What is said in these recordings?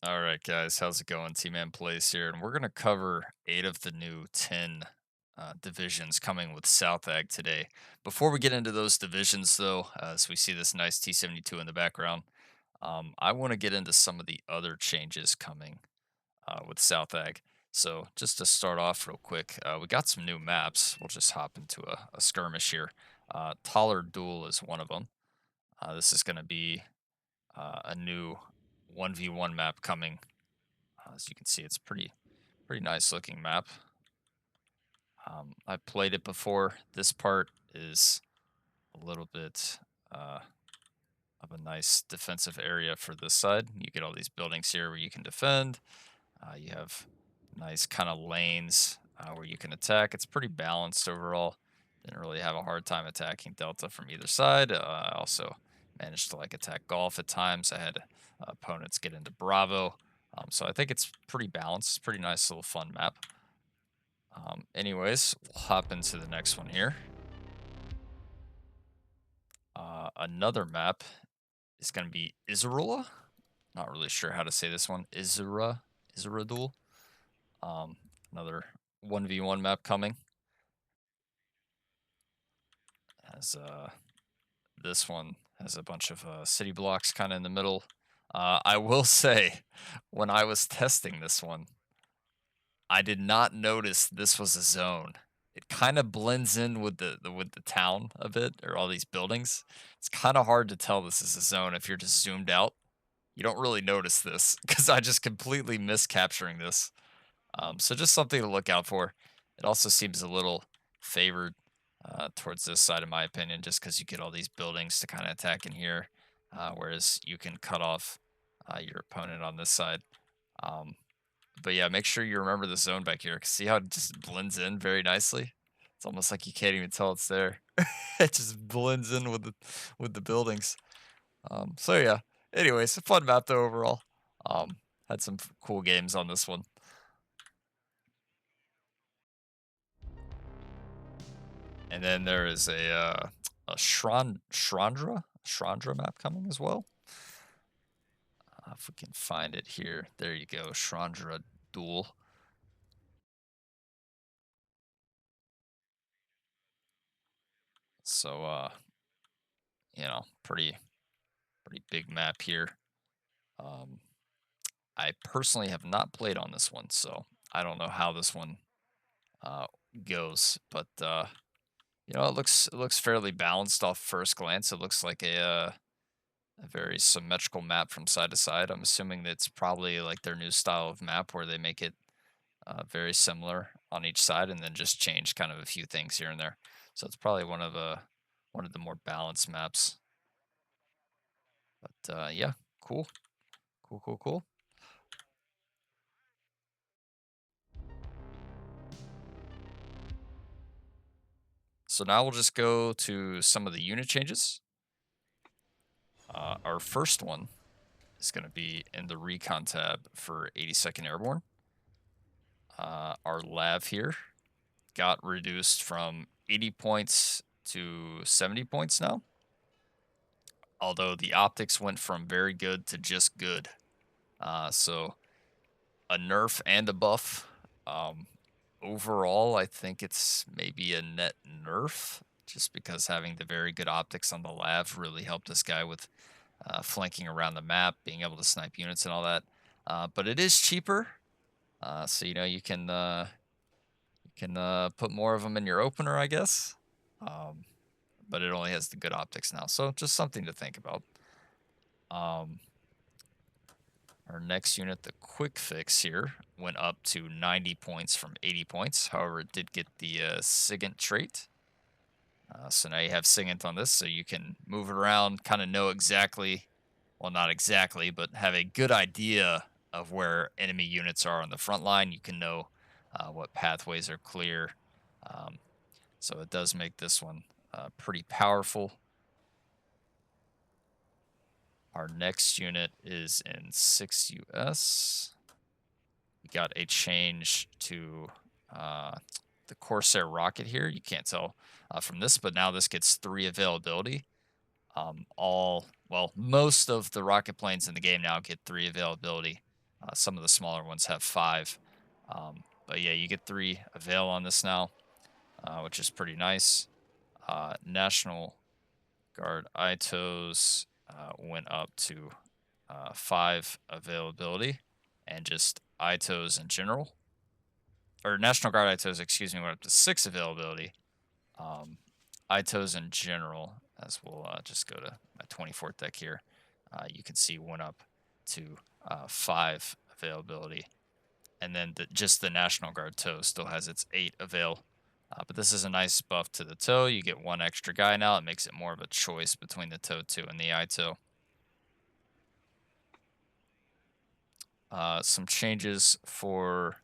All right, guys, how's it going? Tmanplays here, and we're going to cover 8 of the new 10 divisions coming with Southag today. Before we get into those divisions, though, as we see this nice T72 in the background, I want to get into some of the other changes coming with Southag. So, just to start off real quick, we got some new maps. We'll just hop into a skirmish here. Taller Duel is one of them. This is going to be a new 1v1 map coming. As you can see, it's pretty nice looking map. I played it before. This part is a little bit of a nice defensive area for this side. You get all these buildings here where you can defend. You have nice kind of lanes where you can attack. It's pretty balanced overall. Didn't really have a hard time attacking Delta from either side. I also managed to like attack Golf at times. I had opponents get into Bravo. So I think it's pretty balanced. It's a pretty nice little fun map. Anyways, we'll hop into the next one here. Another map is going to be Izarula. Not really sure how to say this one. Izaradul. Um, Another 1v1 map coming. As this one has a bunch of city blocks kind of in the middle. I will say, when I was testing this one, I did not notice this was a zone. It kind of blends in with the town a bit, or all these buildings. It's kind of hard to tell this is a zone if you're just zoomed out. You don't really notice this because I just completely missed capturing this. So just something to look out for. It also seems a little favored towards this side, in my opinion, just because you get all these buildings to kind of attack in here, whereas you can cut off your opponent on this side. Um, but yeah, make sure you remember the zone back here. 'Cause see how it just blends in very nicely? It's almost like you can't even tell it's there. It just blends in with the buildings. So yeah. Anyways, a fun map though overall. Um, had some cool games on this one. And then there is a Shrandra map coming as well. If we can find it here, there you go, Shrandra Duel. So pretty big map here. Um, I personally have not played on this one, so I don't know how this one uh, goes. But it looks fairly balanced off first glance. It looks like a very symmetrical map from side to side. I'm assuming that's probably like their new style of map where they make it very similar on each side and then just change kind of a few things here and there. So it's probably one of the more balanced maps. But yeah, cool, cool, cool, cool. So now we'll just go to some of the unit changes. Our first one is going to be in the recon tab for 82nd Airborne. Our lav here got reduced from 80 points to 70 points now. Although the optics went from very good to just good. So a nerf and a buff. Overall, I think it's maybe a net nerf, just because having the very good optics on the lav really helped this guy with flanking around the map, being able to snipe units and all that. But it is cheaper, so you can put more of them in your opener, I guess. Um, but it only has the good optics now, so just something to think about. Um, our next unit, the quick fix here, went up to 90 points from 80 points. However, it did get the SIGINT trait. So now you have SIGINT on this, so you can move it around, kind of know exactly, well, not exactly, but have a good idea of where enemy units are on the front line. You can know what pathways are clear. Um, so it does make this one pretty powerful. Our next unit is in 6 US. We got a change to the Corsair rocket here. You can't tell from this, but now this gets 3 availability. Most of the rocket planes in the game now get 3 availability. Some of the smaller ones have 5. But yeah, you get 3 avail on this now, which is pretty nice. National Guard ITOs went up to 5 availability, and just ITOs in general, or National Guard ITOs, excuse me, went up to 6 availability. ITOs in general, as we'll just go to my 24th deck here, you can see went up to 5 availability. And then just the National Guard toe still has its 8 avail. But this is a nice buff to the toe. You get 1 extra guy now. It makes it more of a choice between the toe 2 and the ITO. Some changes for,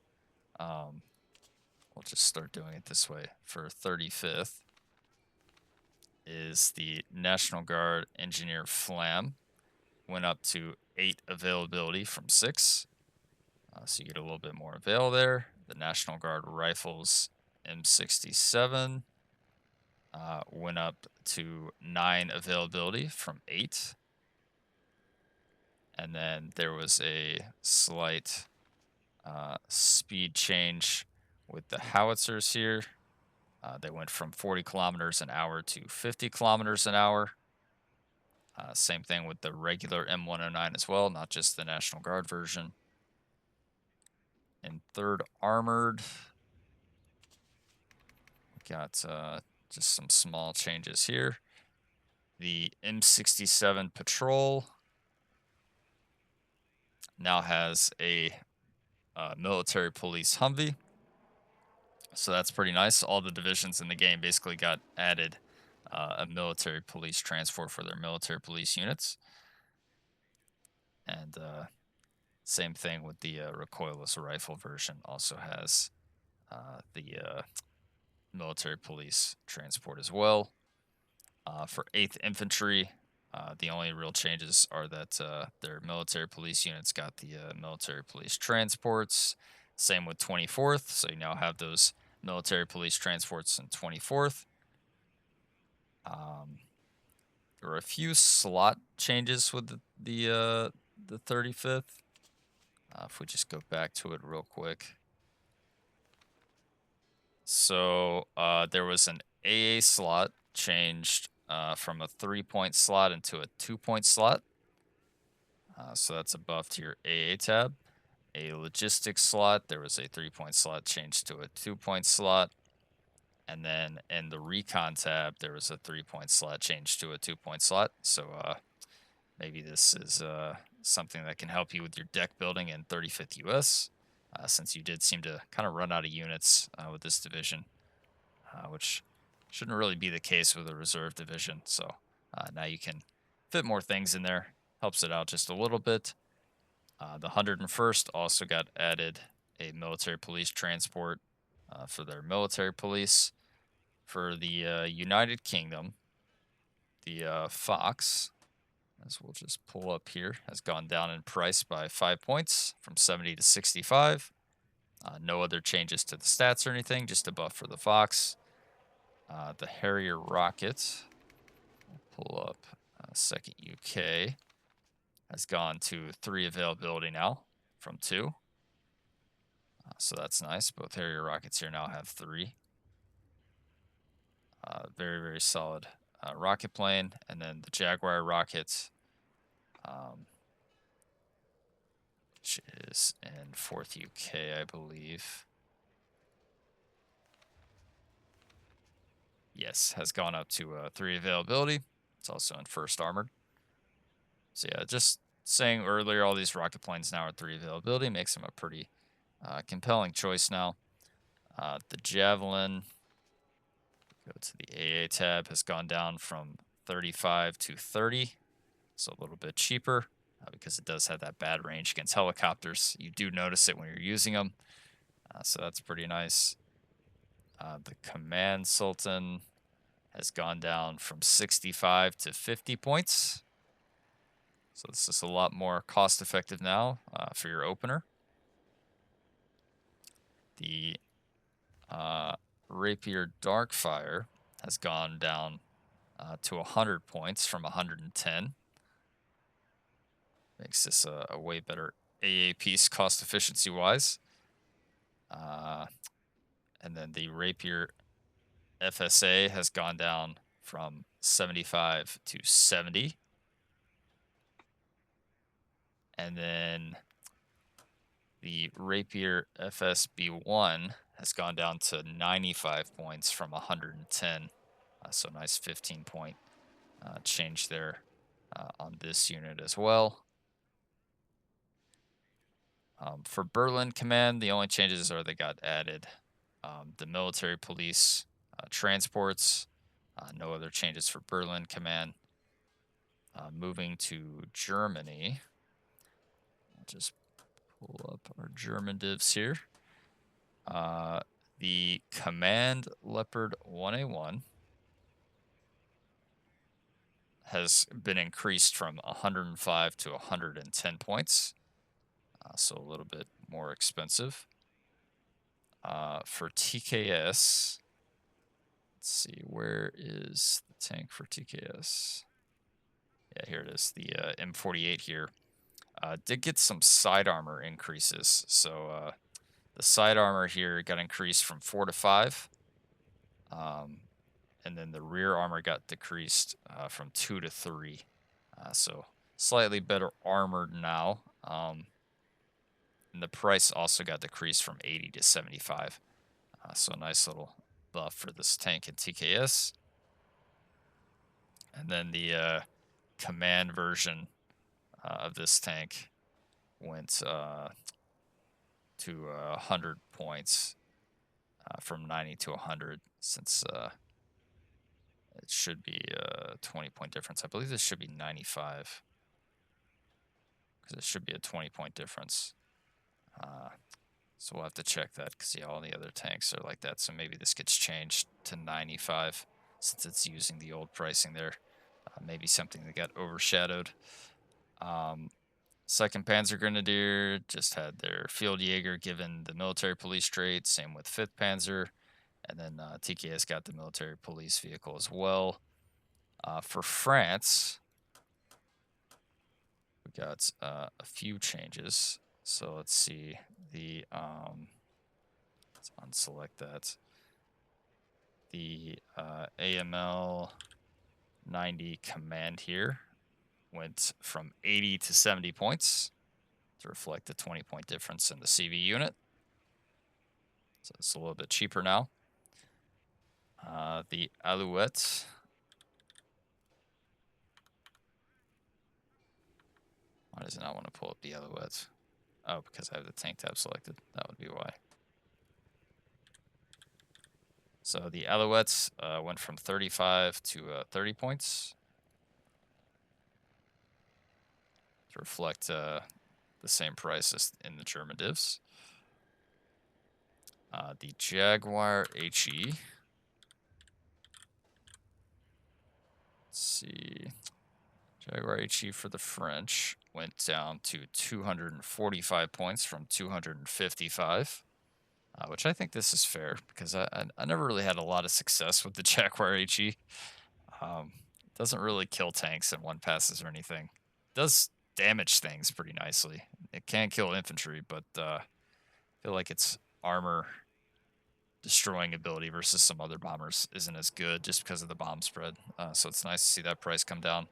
we'll just start doing it this way. For 35th is the National Guard Engineer Flam. Went up to 8 availability from 6. So you get a little bit more avail there. The National Guard Rifles M67 went up to 9 availability from 8. And then there was a slight speed change with the howitzers here. They went from 40 kilometers an hour to 50 kilometers an hour. Same thing with the regular M109 as well, not just the National Guard version. In 3rd Armored, we got just some small changes here. The M67 Patrol now has a military police Humvee. So that's pretty nice. All the divisions in the game basically got added a military police transport for their military police units. And same thing with the recoilless rifle version, also has the military police transport as well. For 8th Infantry, the only real changes are that their military police units got the military police transports. Same with 24th, so you now have those military police transports in 24th. There were a few slot changes with the 35th. If we just go back to it real quick. So there was an AA slot changed from a 3-point slot into a 2-point slot. So that's a buff to your AA tab. A logistics slot, there was a 3-point slot changed to a 2-point slot. And then in the recon tab, there was a 3-point slot changed to a 2-point slot. So maybe this is something that can help you with your deck building in 35th US, since you did seem to kind of run out of units with this division, which shouldn't really be the case with a reserve division. So now you can fit more things in there. Helps it out just a little bit. The 101st also got added a military police transport for their military police. For the United Kingdom, the Fox, as we'll just pull up here, has gone down in price by 5 points from 70 to 65. No other changes to the stats or anything, just a buff for the Fox. The Harrier Rocket, we'll pull up 2nd UK, has gone to 3 availability now from 2. So that's nice. Both Harrier Rockets here now have 3. Very, very solid rocket plane. And then the Jaguar rocket, which is in 4th UK, I believe. Yes, has gone up to 3 availability. It's also in 1st Armored. So yeah, just saying earlier, all these rocket planes now are 3 availability. Makes them a pretty compelling choice now. The Javelin, go to the AA tab, has gone down from 35 to 30. So a little bit cheaper because it does have that bad range against helicopters. You do notice it when you're using them. So that's pretty nice. The Command Sultan has gone down from 65 to 50 points. So this is a lot more cost effective now for your opener. The Rapier Darkfire has gone down to 100 points from 110. Makes this a way better AA piece cost efficiency wise. And then the rapier FSA has gone down from 75 to 70. And then the rapier FSB1 has gone down to 95 points from 110. So nice 15-point change there on this unit as well. For Berlin Command, the only changes are they got added the military police transports. No other changes for Berlin Command. Moving to Germany. I'll just pull up our German divs here. The Command Leopard 1A1 has been increased from 105 to 110 points. So a little bit more expensive. For TKS, let's see, where is the tank for TKS? Yeah, here it is, the M48 here. Did get some side armor increases. So the side armor here got increased from 4 to 5. And then the rear armor got decreased from 2 to 3. So slightly better armored now. And the price also got decreased from 80 to 75. So a nice little buff for this tank in TKS. And then the command version of this tank went to 100 points from 90 to 100, since it should be a 20-point difference. I believe this should be 95, because it should be a 20-point difference. So we'll have to check that, because yeah, all the other tanks are like that. So maybe this gets changed to 95 since it's using the old pricing there. Maybe something that got overshadowed. 2nd Panzer Grenadier just had their Field Jaeger given the military police trait. Same with 5th Panzer. And then TKS got the military police vehicle as well. For France, we got a few changes. So let's see. Let's unselect that. The AML 90 command here went from 80 to 70 points to reflect the 20-point difference in the CV unit. So it's a little bit cheaper now. The Alouette. Why does it not want to pull up the Alouette? Oh, because I have the tank tab selected. That would be why. So the Alouettes went from 35 to 30 points to reflect the same price as in the German divs. The Jaguar HE. Let's see. Jaguar HE for the French went down to 245 points from 255. Which I think this is fair, because I never really had a lot of success with the Jaguar HE. Doesn't really kill tanks in one passes or anything. Does damage things pretty nicely. It can kill infantry, but I feel like its armor destroying ability versus some other bombers isn't as good just because of the bomb spread. So it's nice to see that price come down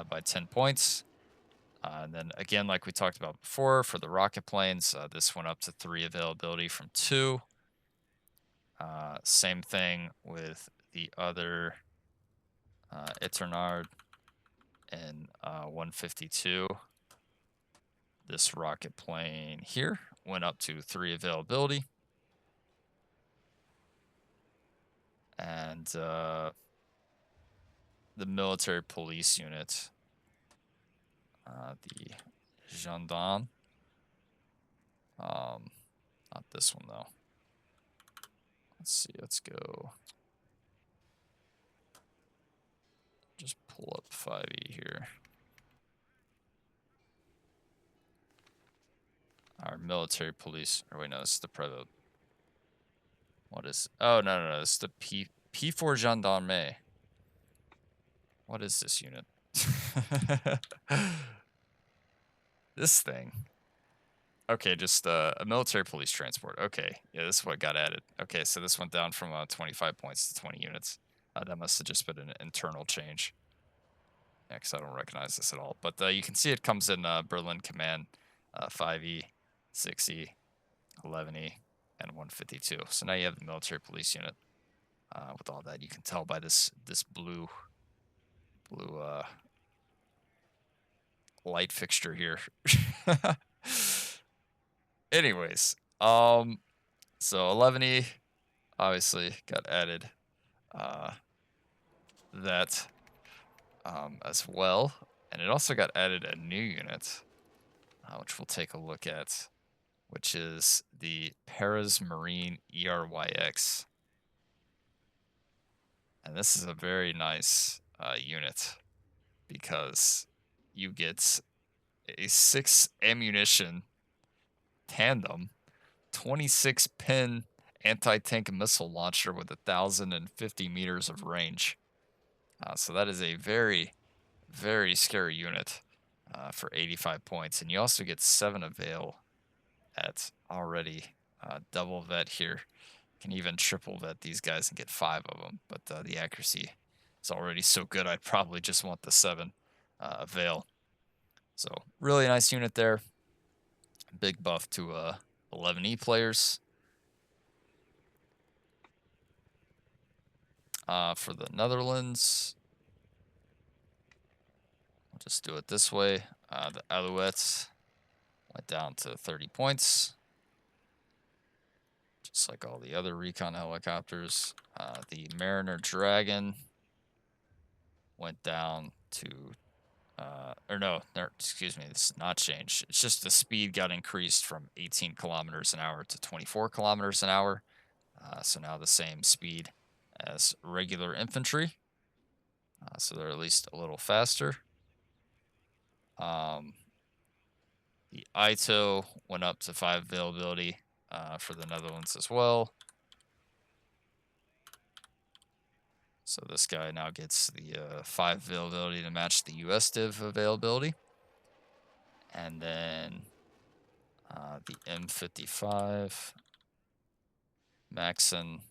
by 10 points. And then again, like we talked about before, for the rocket planes, this went up to 3 availability from 2. Same thing with the other Eternard and 152. This rocket plane here went up to 3 availability. And the military police unit, the gendarme, not this one though. Let's see, let's go. Just pull up 5e here. Our military police, or wait, no, this is the Prevost. What is, oh, no, it's the P4 Gendarme. What is this unit? This thing. Okay, just a military police transport. Okay, yeah, this is what got added. Okay, so this went down from 25 points to 20 units. That must have just been an internal change. Yeah, because I don't recognize this at all. But you can see it comes in Berlin Command 5E, 6E, 11E, and 152. So now you have the military police unit with all that. You can tell by this blue light fixture here. Anyways, so 11E obviously got added that as well, and it also got added a new unit, which we'll take a look at, which is the Paras Marine ERYX, and this is a very nice unit because you get a 6 ammunition tandem 26 pin anti-tank missile launcher with 1,050 meters of range. So that is a very, very scary unit for 85 points. And you also get 7 avail at already double vet here. Can even triple vet these guys and get 5 of them. But the accuracy is already so good, I'd probably just want the 7 avail. So really nice unit there. Big buff to 11E players. For the Netherlands, we'll just do it this way. The Alouettes went down to 30 points, just like all the other recon helicopters. The Mariner Dragon went down to, excuse me, this is not changed. It's just the speed got increased from 18 kilometers an hour to 24 kilometers an hour. So now the same speed as regular infantry. So they're at least a little faster. The ITO went up to 5 availability for the Netherlands as well. So this guy now gets the 5 availability to match the US div availability. And then the M55 Maxon,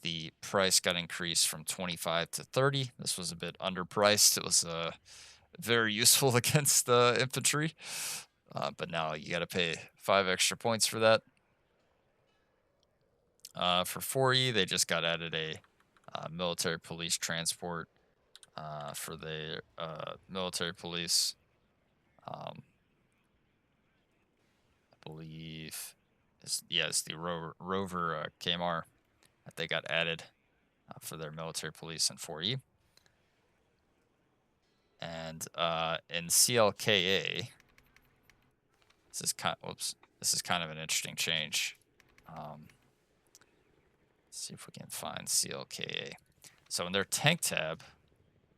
the price got increased from 25 to 30. This was a bit underpriced. It was very useful against infantry, but now you got to pay 5 extra points for that. For 4E, they just got added a military police transport for the military police. I believe, it's the Rover KMR that they got added for their military police in 4E. And in CLKA, this is kind of an interesting change. Let's see if we can find CLKA. So in their tank tab,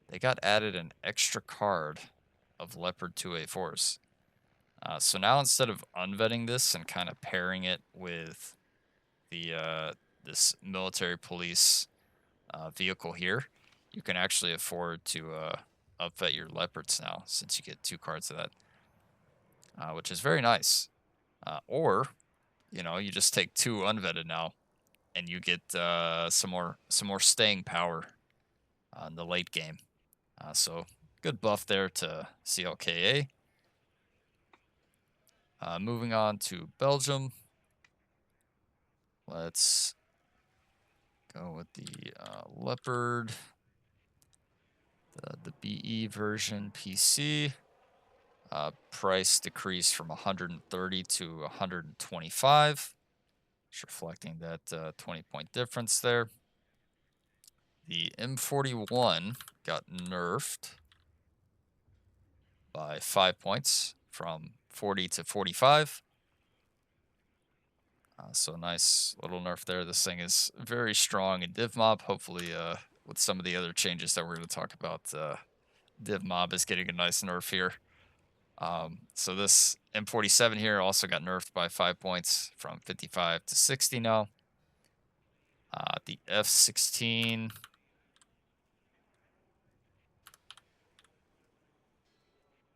they got added an extra card of Leopard 2A4s. So now instead of unvetting this and kind of pairing it with the this military police vehicle here, you can actually afford to upvet your Leopards now, since you get 2 cards of that, which is very nice. Or, you just take 2 unvetted now, and you get some more staying power in the late game. So good buff there to CLKA. Moving on to Belgium. Let's go with the Leopard, the BE version PC. Price decreased from 130 to 125. Just reflecting that 20-point difference there. The M41 got nerfed by 5 points from 40 to 45. So nice little nerf there. This thing is very strong in div mob. Hopefully with some of the other changes that we're going to talk about, div mob is getting a nice nerf here. So this M47 here also got nerfed by 5 points from 55 to 60 now. The F16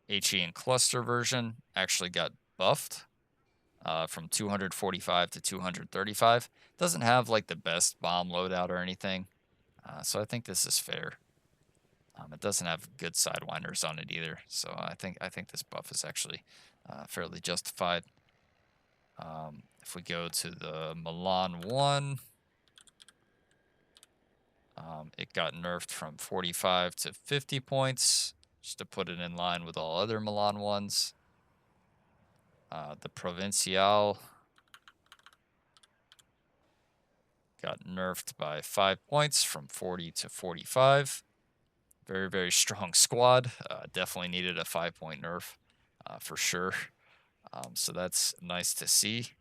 HE and cluster version actually got buffed from 245 to 235. Doesn't have like the best bomb loadout or anything, so I think this is fair. It doesn't have good sidewinders on it either, so I think this buff is actually fairly justified. If we go to the Milan 1, it got nerfed from 45 to 50 points, just to put it in line with all other Milan 1s. The Provincial got nerfed by 5 points from 40 to 45. Very, very strong squad. Definitely needed a 5-point nerf for sure. So that's nice to see.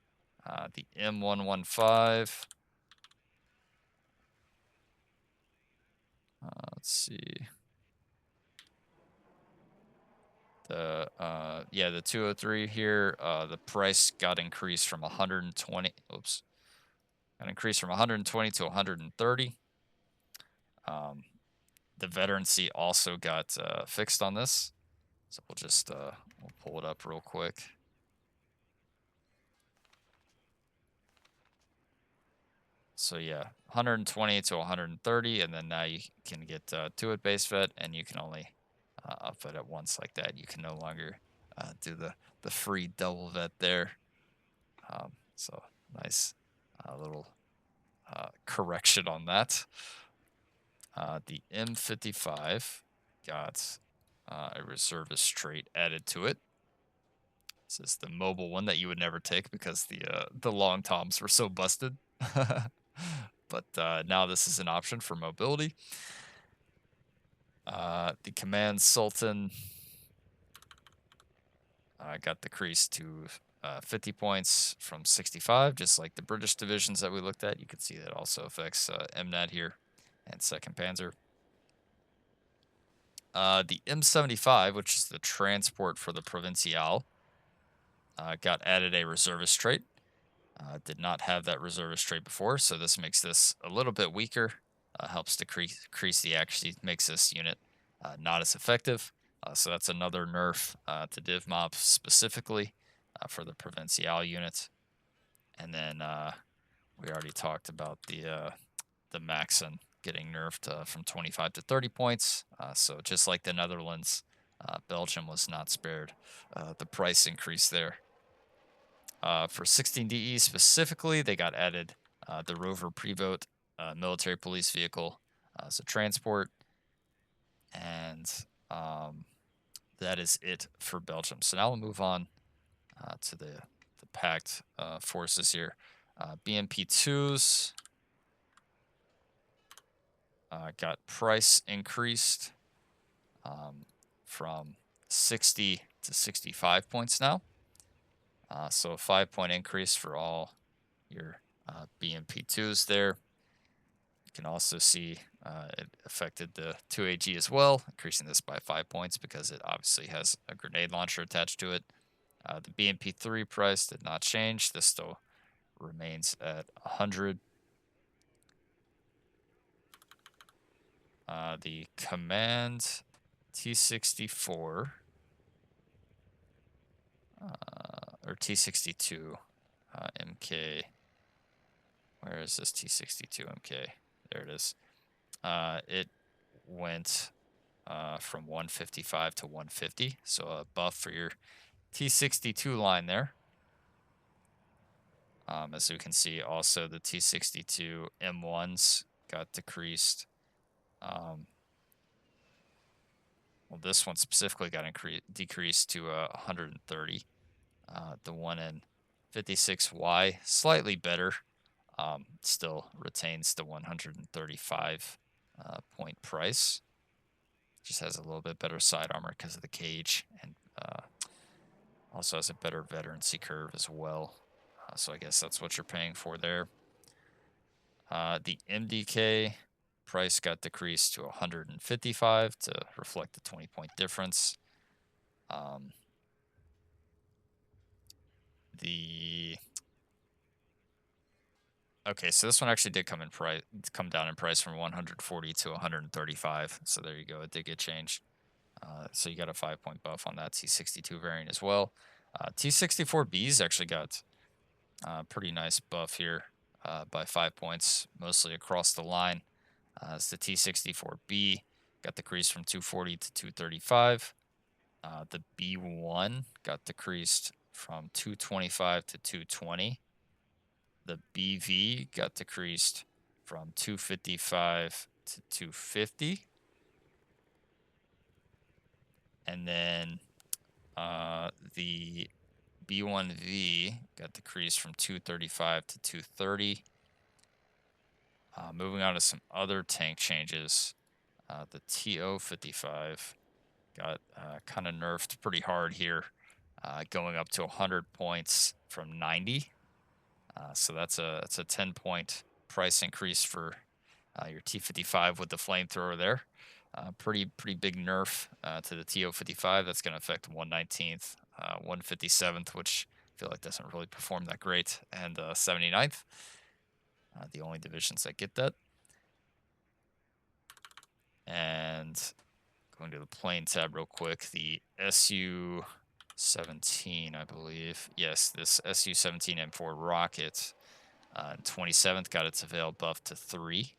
The M115. Let's see. The 203 here. The price got increased from 120. Oops. Got increased from 120 to 130. The veterancy also got fixed on this. So we'll just we'll pull it up real quick. So yeah, 120 to 130, and then now you can get 2-it base vet, and you can only up it at once like that. You can no longer do the free double vet there. So nice little correction on that. The M55 got a reservist trait added to it. This is the mobile one that you would never take because the long toms were so busted. But now this is an option for mobility. The Command Sultan got decreased to 50 points from 65, just like the British divisions that we looked at. You can see that also affects MNAT here and 2nd Panzer. The M75, which is the transport for the Provincial, got added a reservist trait. Did not have that reservist trait before, so this makes this a little bit weaker. Helps decrease the accuracy, makes this unit not as effective. So that's another nerf to Div Mob specifically for the Provincial unit. And then we already talked about the Maxon getting nerfed from 25 to 30 points. So just like the Netherlands, Belgium was not spared the price increase there. For 16DE specifically, they got added the Rover Prevost military police vehicle as a transport. And that is it for Belgium. So now we'll move on to the Pact forces here. BMP2s got price increased from 60 to 65 points now. So a 5-point increase for all your BMP2s there. You can also see it affected the 2AG as well, increasing this by 5 points because it obviously has a grenade launcher attached to it. The BMP3 price did not change. This still remains at 100. The Command T64 or T62 MK. Where is this T62 MK? There it is. It went from 155 to 150, so a buff for your T62 line there. As we can see, also the T62 M1s got decreased. Well, this one specifically got decreased to 130. The one in 56Y, slightly better. Still retains the 135 point price. Just has a little bit better side armor because of the cage, and also has a better veterancy curve as well. So I guess that's what you're paying for there. The MDK price got decreased to 155 to reflect the 20-point difference. Okay, so this one actually did come down in price from 140 to 135. So there you go, it did get changed. So you got a 5-point buff on that T62 variant as well. T64B's actually got a pretty nice buff here by 5 points, mostly across the line. As the T64B got decreased from 240 to 235. The B1 got decreased from 225 to 220. The BV got decreased from 255 to 250. And then the B1V got decreased from 235 to 230. Moving on to some other tank changes. The TO55 got kind of nerfed pretty hard here, going up to 100 points from 90. So that's a 10-point price increase for your T55 with the flamethrower there. Pretty big nerf to the TO55. That's going to affect 119th, 157th, which I feel like doesn't really perform that great, and 79th. The only divisions that get that. And going to the plane tab real quick, the SU-17, I believe. Yes, this SU-17 M4 rocket, 27th got its avail buff to 3.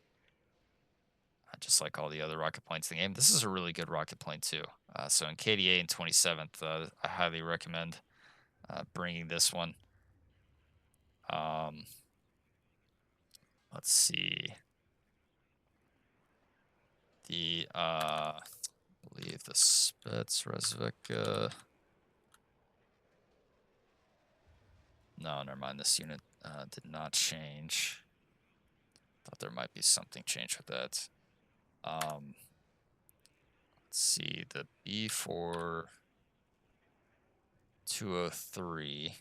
Just like all the other rocket planes in the game. This is a really good rocket plane too. So in KDA in 27th, I highly recommend bringing this one. Let's see. The I believe the Spetsrezvika. No, never mind. This unit did not change. Thought there might be something changed with that. Let's see. The B4 203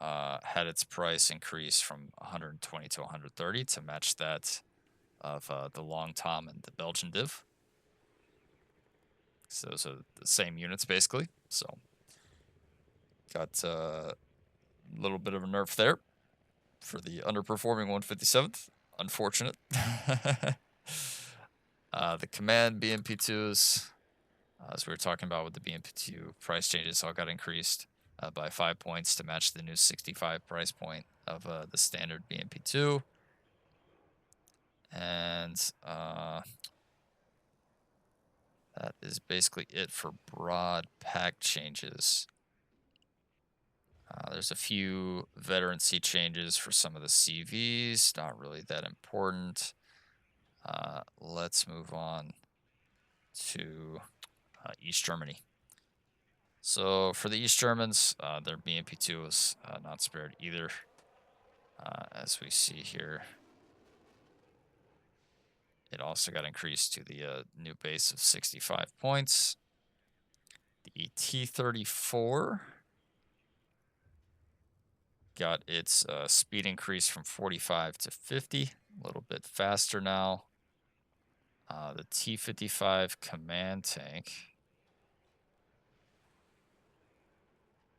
had its price increase from 120 to 130 to match that of the Long Tom and the Belgian div. So those are the same units basically. So got a little bit of a nerf there for the underperforming 157th. Unfortunate. The command BMP2s, as we were talking about with the BMP2 price changes, all got increased by 5 points to match the new 65 price point of the standard BMP2. And that is basically it for broad Pact changes. There's a few veterancy changes for some of the CVs, not really that important. Let's move on to East Germany. So for the East Germans, their BMP2 was not spared either, as we see here. It also got increased to the new base of 65 points. The T-34 got its speed increase from 45 to 50, a little bit faster now. The T-55 command tank,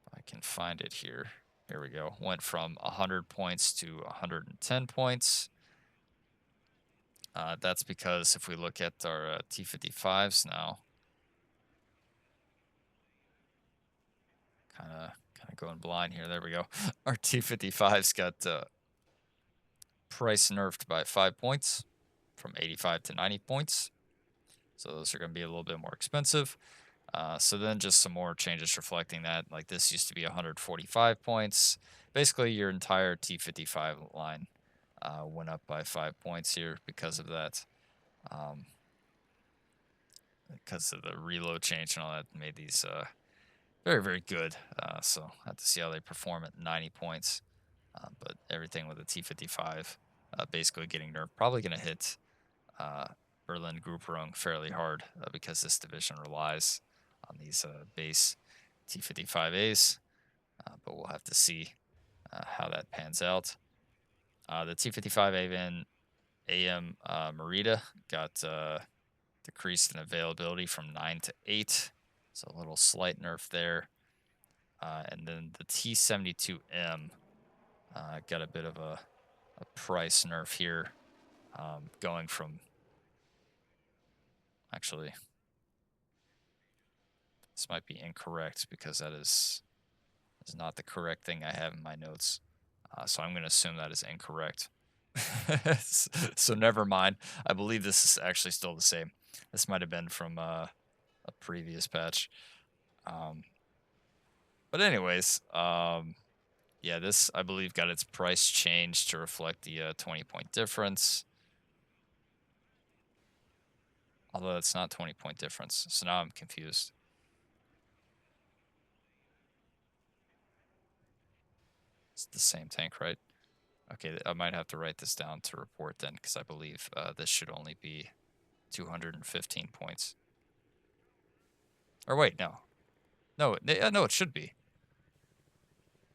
if I can find it here. Here we go. Went from 100 points to 110 points. That's because if we look at our T-55s now, kind of going blind here. There we go. Our T-55s got price nerfed by 5 points from 85 to 90 points. So those are going to be a little bit more expensive. So then just some more changes reflecting that. Like this used to be 145 points. Basically your entire T-55 line went up by 5 points here because of that. Because of the reload change and all that made these very good. So I have to see how they perform at 90 points. But everything with the T-55 basically getting nerfed. Probably going to hit Berlin Gruppierung fairly hard because this division relies on these base T-55As. But we'll have to see how that pans out. The T-55 AM Merida got decreased in availability from 9 to 8. So a little slight nerf there. And then the T-72M got a bit of a price nerf here, going from, actually, This might be incorrect because that is not the correct thing I have in my notes. So I'm going to assume that is incorrect. So never mind. I believe this is actually still the same. This might have been from a previous patch. But anyways, yeah, this, I believe, got its price changed to reflect the 20-point difference. Although it's not 20-point difference, so now I'm confused. It's the same tank, right? Okay, I might have to write this down to report then, because I believe this should only be 215 points. Or wait, no. No, no, it should be.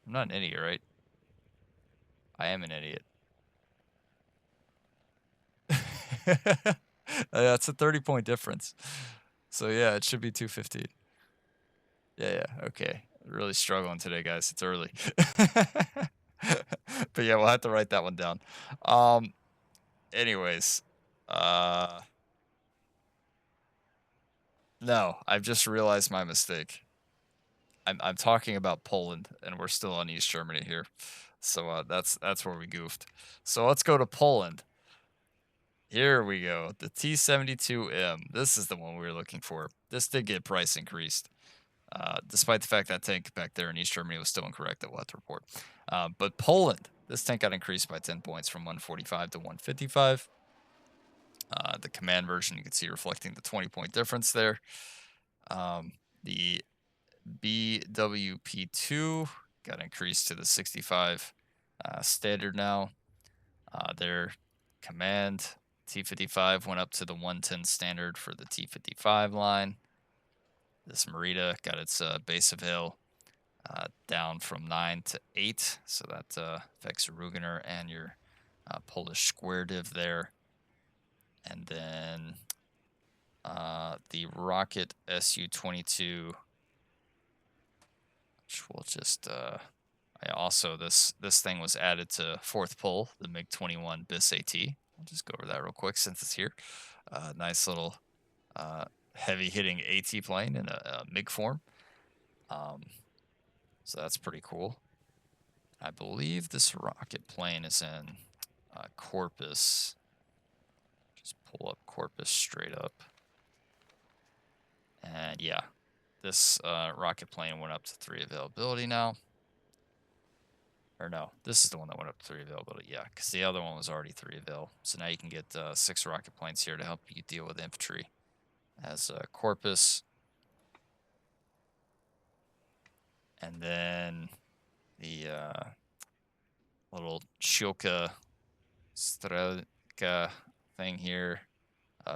I'm not an idiot, right? I am an idiot. That's a 30-point difference. So yeah, it should be 215. Yeah, okay. Really struggling today, guys. It's early. But yeah, we'll have to write that one down. Anyways, no, I've just realized my mistake. I'm talking about Poland, and we're still on East Germany here. So that's where we goofed. So let's go to Poland. Here we go. The T-72M. This is the one we were looking for. This did get price increased. Despite the fact that tank back there in East Germany was still incorrect, that we'll have to report. But Poland, this tank got increased by 10 points from 145 to 155. The command version, you can see reflecting the 20-point difference there. The BWP2 got increased to the 65 standard now. Their command T55 went up to the 110 standard for the T55 line. This Merida got its base avail down from 9 to 8, so that affects Rugener and your Polish square div there. And then the Rocket Su-22, which will just also this thing was added to 4th pull, the MiG-21 BIS AT. I'll just go over that real quick since it's here. Nice little heavy hitting AT plane in a MiG form. So that's pretty cool. I believe this rocket plane is in Corpus. Just pull up Corpus straight up. And yeah, this rocket plane went up to 3 availability now. Or no, this is the one that went up to 3 availability. Yeah, because the other one was already 3 avail. So now you can get 6 rocket planes here to help you deal with infantry. As Corpus. And then the little Shilka Strelka thing here.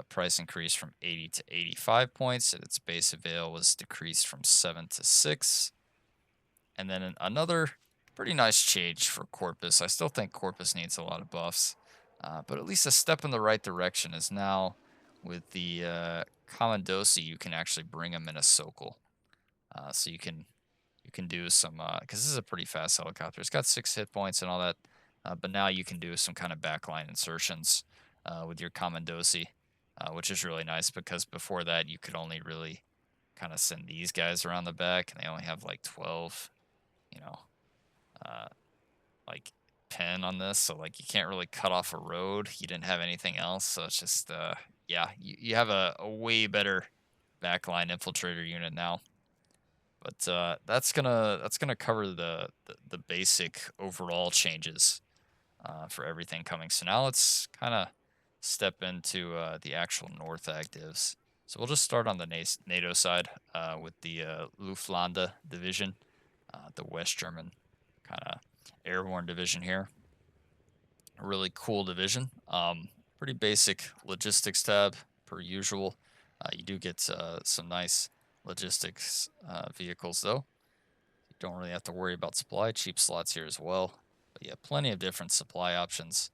Price increase from 80 to 85 points, and its base avail was decreased from 7 to 6. And then another pretty nice change for Corpus. I still think Corpus needs a lot of buffs, but at least a step in the right direction is now with the Commandosi, you can actually bring him in a Sokol. So you can do some, because this is a pretty fast helicopter. It's got 6 hit points and all that, but now you can do some kind of backline insertions with your Commandosi, which is really nice because before that you could only really kind of send these guys around the back, and they only have like 12, you know, like 10 on this, so like you can't really cut off a road. You didn't have anything else, so it's just, yeah, you have a way better backline infiltrator unit now. But that's gonna cover the basic overall changes for everything coming. So now let's kind of step into the actual North actives. So we'll just start on the NATO side with the Luftlande division, the West German kind of airborne division here. A really cool division. Pretty basic logistics tab per usual. You do get some nice logistics vehicles though. You don't really have to worry about supply. Cheap slots here as well. But yeah, plenty of different supply options.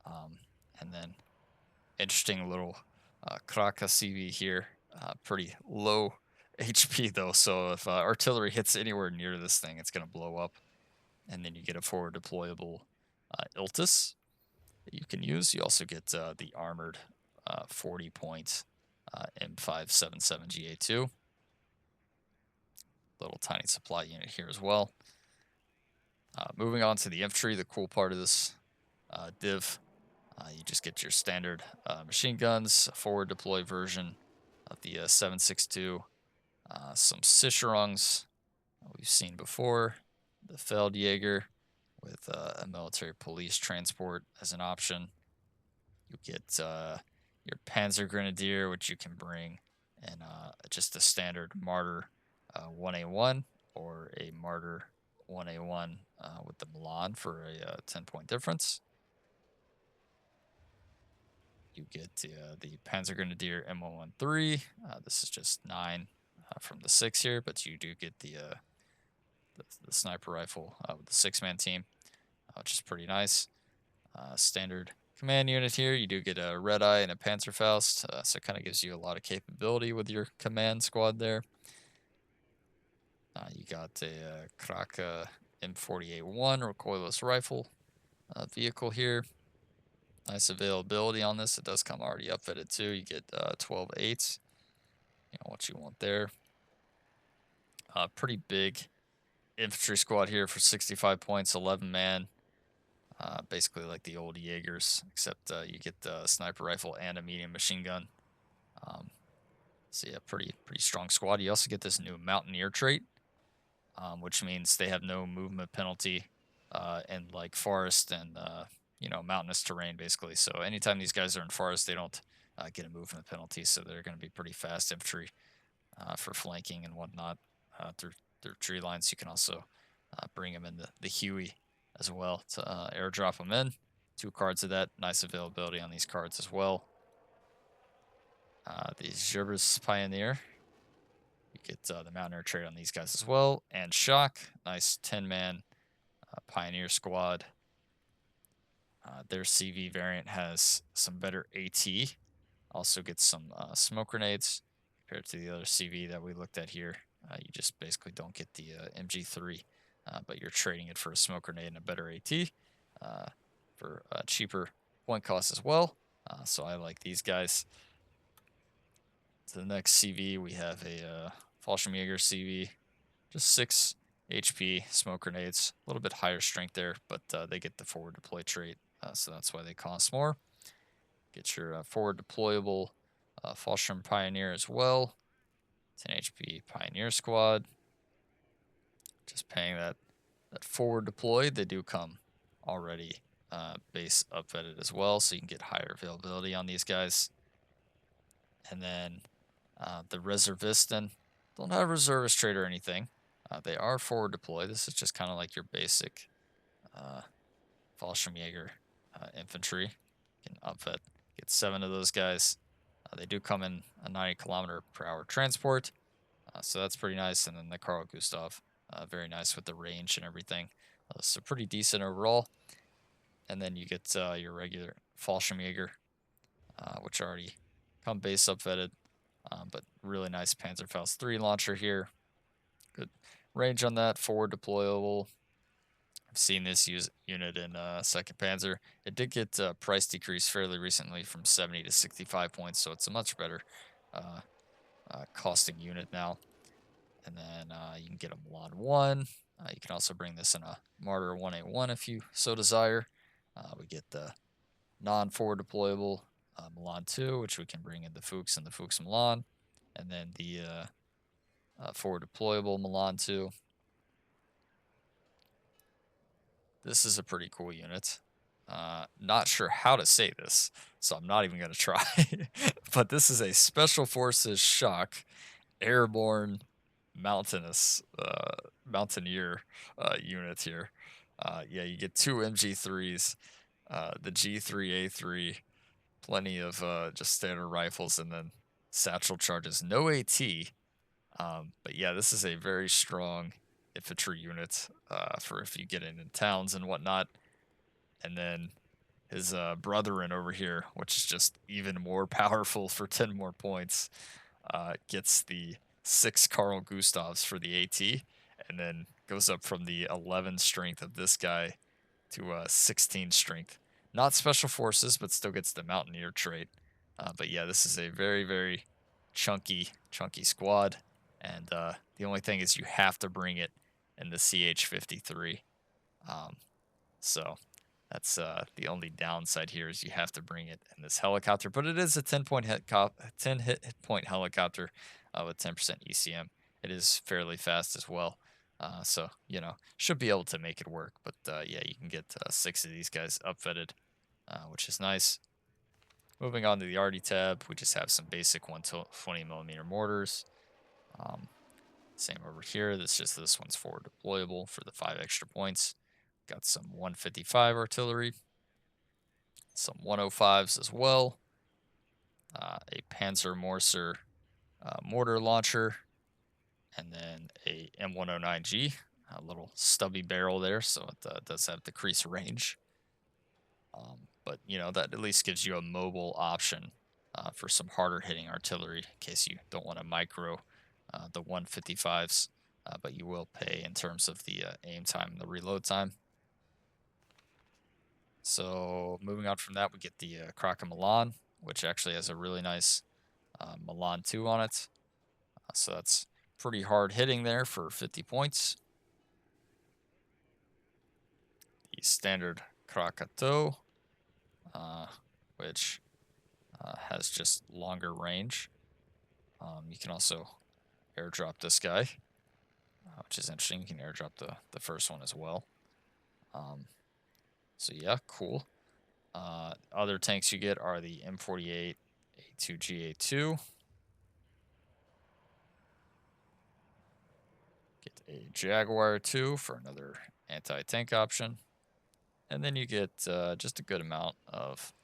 And then interesting little Kraka CV here. Pretty low HP though, so if artillery hits anywhere near this thing, it's going to blow up. And then you get a forward deployable Iltis that you can use. You also get the armored 40-point M577 GA2. little tiny supply unit here as well. Moving on to the infantry, the cool part of this div, you just get your standard machine guns, a forward deploy version of the 7.62, some Sicherungs we've seen before, the Feldjäger with a military police transport as an option. You get your Panzer Grenadier, which you can bring in just a standard Martyr 1A1 or a Martyr 1A1 with the Milan for a 10-point difference. You get the Panzer Grenadier M113. This is just 9 from the 6 here, but you do get the sniper rifle with the 6-man team, which is pretty nice. Standard command unit here, you do get a Red Eye and a Panzerfaust, so it kind of gives you a lot of capability with your command squad there. You got a Kraka M48-1 recoilless rifle vehicle here. Nice availability on this. It does come already upfitted too. You get 12 8s. You know what you want there. Pretty big infantry squad here for 65 points, 11 man. Basically like the old Jaegers, except you get the sniper rifle and a medium machine gun. So yeah, pretty strong squad. You also get this new Mountaineer trait, which means they have no movement penalty in like forest and mountainous terrain basically. So anytime these guys are in forest, they don't get a movement penalty. So they're going to be pretty fast infantry for flanking and whatnot through tree lines. You can also bring them in the Huey as well to airdrop them in. 2 cards of that. Nice availability on these cards as well. The Gerbers Pioneer. You get the Mountaineer trait on these guys as well. And Shock. Nice 10-man Pioneer squad. Their CV variant has some better AT. Also gets some smoke grenades compared to the other CV that we looked at here. You just basically don't get the MG3, but you're trading it for a smoke grenade and a better AT for a cheaper point cost as well. So I like these guys. To the next CV, we have a Fallschirmjäger CV, just 6 HP, smoke grenades, a little bit higher strength there, but they get the forward deploy trait, so that's why they cost more. Get your forward deployable Fallschirm Pioneer as well, 10 HP Pioneer squad. Just paying that forward deploy. They do come already base upfitted as well, so you can get higher availability on these guys. And then the Reservisten don't have reservist trait or anything. They are forward deploy. This is just kind of like your basic Fallschirmjäger infantry. You can upfit, get 7 of those guys. They do come in a 90km/h transport, so that's pretty nice. And then the Carl Gustav, very nice with the range and everything. So pretty decent overall. And then you get your regular Fallschirmjäger, which already come base upfitted, but really nice Panzerfaust 3 launcher here. Good range on that, forward deployable. I've seen this unit in 2nd Panzer. It did get price decreased fairly recently from 70 to 65 points, so it's a much better costing unit now. And then you can get a Milan 1. You can also bring this in a Martyr 1A1 if you so desire. We get the non-forward deployable Milan 2, which we can bring in the Fuchs and the Fuchs Milan. And then the forward deployable Milan 2. This is a pretty cool unit. Not sure how to say this, so I'm not even going to try. But this is a Special Forces Shock Airborne Mountainous Mountaineer unit here. Yeah, you get 2 MG3s, the G3A3, plenty of just standard rifles, and then satchel charges. No AT, but yeah, this is a very strong infantry unit for if you get in towns and whatnot. And then his brethren over here, which is just even more powerful for 10 more points, gets the 6 Carl Gustavs for the AT, and then goes up from the 11 strength of this guy to 16 strength. Not special forces, but still gets the Mountaineer trait. But yeah, this is a very, very chunky squad. And the only thing is you have to bring it in the CH-53. So that's the only downside here is you have to bring it in this helicopter. But it is a 10 hit point helicopter with 10% ECM. It is fairly fast as well. So, you know, should be able to make it work. But yeah, you can get 6 of these guys upfitted, which is nice. Moving on to the RD tab, we just have some basic 120mm mortars. Same over here. This one's forward deployable for the 5 extra points. Got some 155 artillery, some 105s as well, a Panzer Morser mortar launcher, and then a M109G, a little stubby barrel there, so it does have decreased range. But, you know, that at least gives you a mobile option for some harder hitting artillery in case you don't want to micro the 155s, but you will pay in terms of the aim time and the reload time. So moving on from that, we get the Kraka Milan, which actually has a really nice Milan 2 on it. So that's pretty hard hitting there for 50 points. The standard Krakato, which has just longer range. You can also airdrop this guy, which is interesting. You can airdrop the first one as well. So yeah, cool. Other tanks you get are the M48 A2GA2. Get a Jaguar 2 for another anti-tank option. And then you get just a good amount of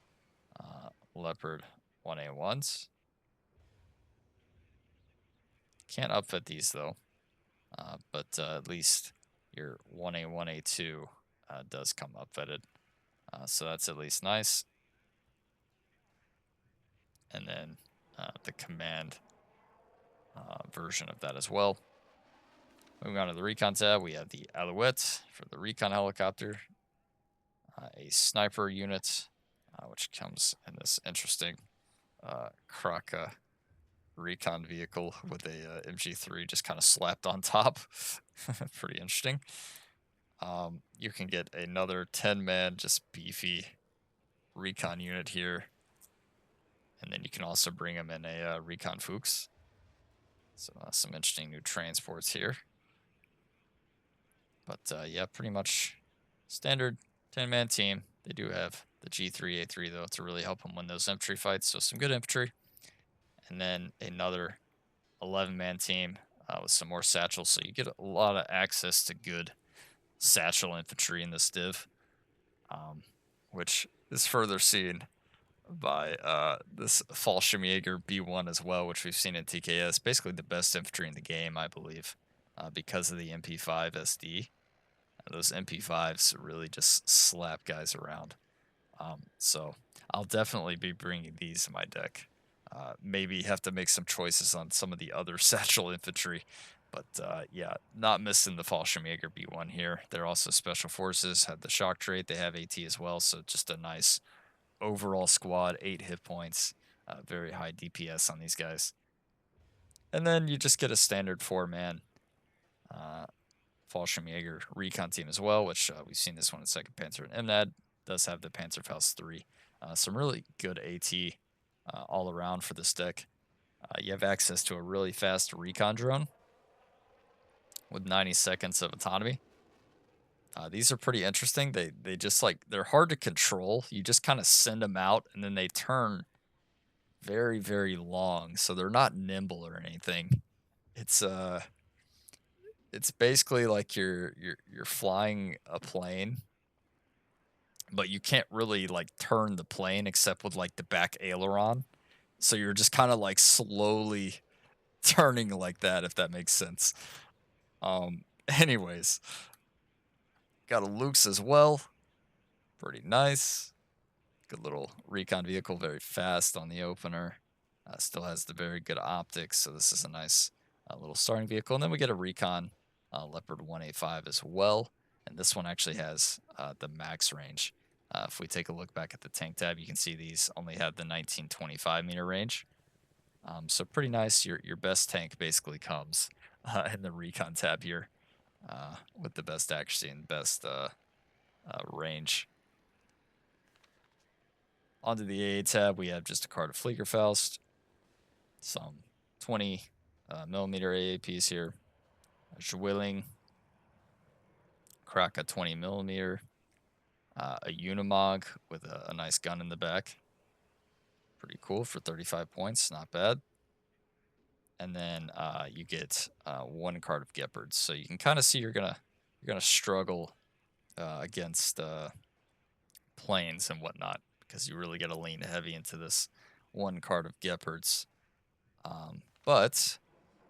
Leopard 1A1s. Can't upfit these though, but at least your 1A, 1A2 does come upfitted. So that's at least nice. And then the command version of that as well. Moving on to the recon tab, we have the Alouette for the recon helicopter, a sniper unit, which comes in this interesting Kraka recon vehicle with a MG3 just kind of slapped on top. Pretty interesting. You can get another 10-man, just beefy recon unit here. And then you can also bring them in a recon Fuchs. So some interesting new transports here. But yeah, pretty much standard 10-man team. They do have the G3A3 though to really help them win those infantry fights. So some good infantry. And then another 11-man team with some more satchels. So you get a lot of access to good satchel infantry in this div, which is further seen by this Fallschirmjäger B1 as well, which we've seen in TKS. Basically the best infantry in the game, I believe, because of the MP5 SD. Those MP5s really just slap guys around. So I'll definitely be bringing these in my deck. Maybe have to make some choices on some of the other satchel infantry. But yeah, not missing the Fallschirmjäger B1 here. They're also special forces, have the shock trait. They have AT as well, so just a nice overall squad, 8 hit points, very high DPS on these guys. And then you just get a standard 4-man Fallschirmjäger recon team as well, which we've seen this one in 2nd Panzer and MNAD. Does have the Panzerfaust 3. Some really good AT all around for this deck. You have access to a really fast recon drone with 90 seconds of autonomy. These are pretty interesting. They just they're hard to control. You just kind of send them out and then they turn very, very long. So they're not nimble or anything. It's basically like you're flying a plane, but you can't really turn the plane except with the back aileron. So you're just kind of slowly turning like that, if that makes sense. Anyways, got a Luke's as well. Pretty nice. Good little recon vehicle, very fast on the opener. Still has the very good optics, so this is a nice little starting vehicle. And then we get a recon Leopard 1A5 as well. And this one actually has the max range. If we take a look back at the tank tab, you can see these only have the 1925 meter range. So pretty nice. Your best tank basically comes in the recon tab here with the best accuracy and best range. Onto the AA tab, we have just a card of Fliegerfaust, some 20 millimeter AAPs here, a Zwilling, Kraka 20 millimeter, a Unimog with a nice gun in the back. Pretty cool for 35 points, not bad. And then you get one card of Gephards, so you can kind of see you're gonna struggle against planes and whatnot because you really got to lean heavy into this one card of Gephards. But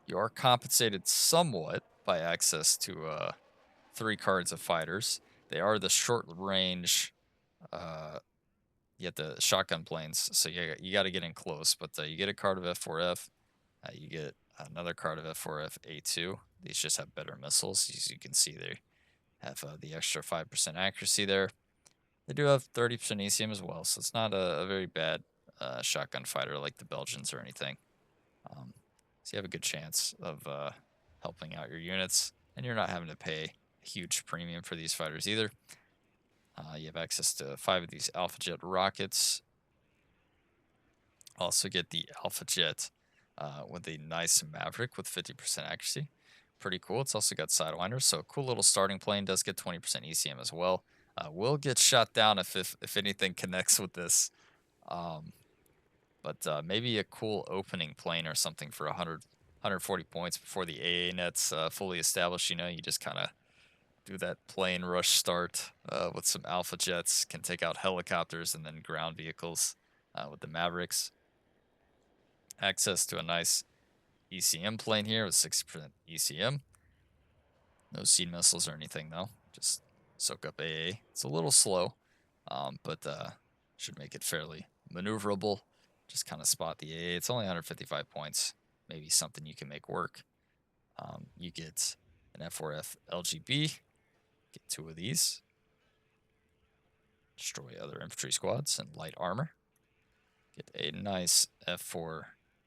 you are compensated somewhat by access to 3 cards of fighters. They are the short range. You get the shotgun planes, so you got to get in close. But you get a card of F4F. You get another card of F4F A2. These just have better missiles. As you can see, they have the extra 5% accuracy there. They do have 30% ECM as well, so it's not a very bad shotgun fighter like the Belgians or anything. So you have a good chance of helping out your units, and you're not having to pay a huge premium for these fighters either. You have access to 5 of these Alpha Jet rockets. Also get the Alpha Jet with a nice Maverick with 50% accuracy. Pretty cool. It's also got Sidewinders, so a cool little starting plane. Does get 20% ECM as well. Will get shot down if anything connects with this. But maybe a cool opening plane or something for 140 points before the AA net's fully established. You know, you just kind of do that plane rush start with some Alpha Jets, can take out helicopters and then ground vehicles with the Mavericks. Access to a nice ECM plane here with 60% ECM. No seed missiles or anything though. Just soak up AA. It's a little slow, but should make it fairly maneuverable. Just kind of spot the AA. It's only 155 points. Maybe something you can make work. You get an F4F LGB. Get 2 of these. Destroy other infantry squads and light armor. Get a nice F4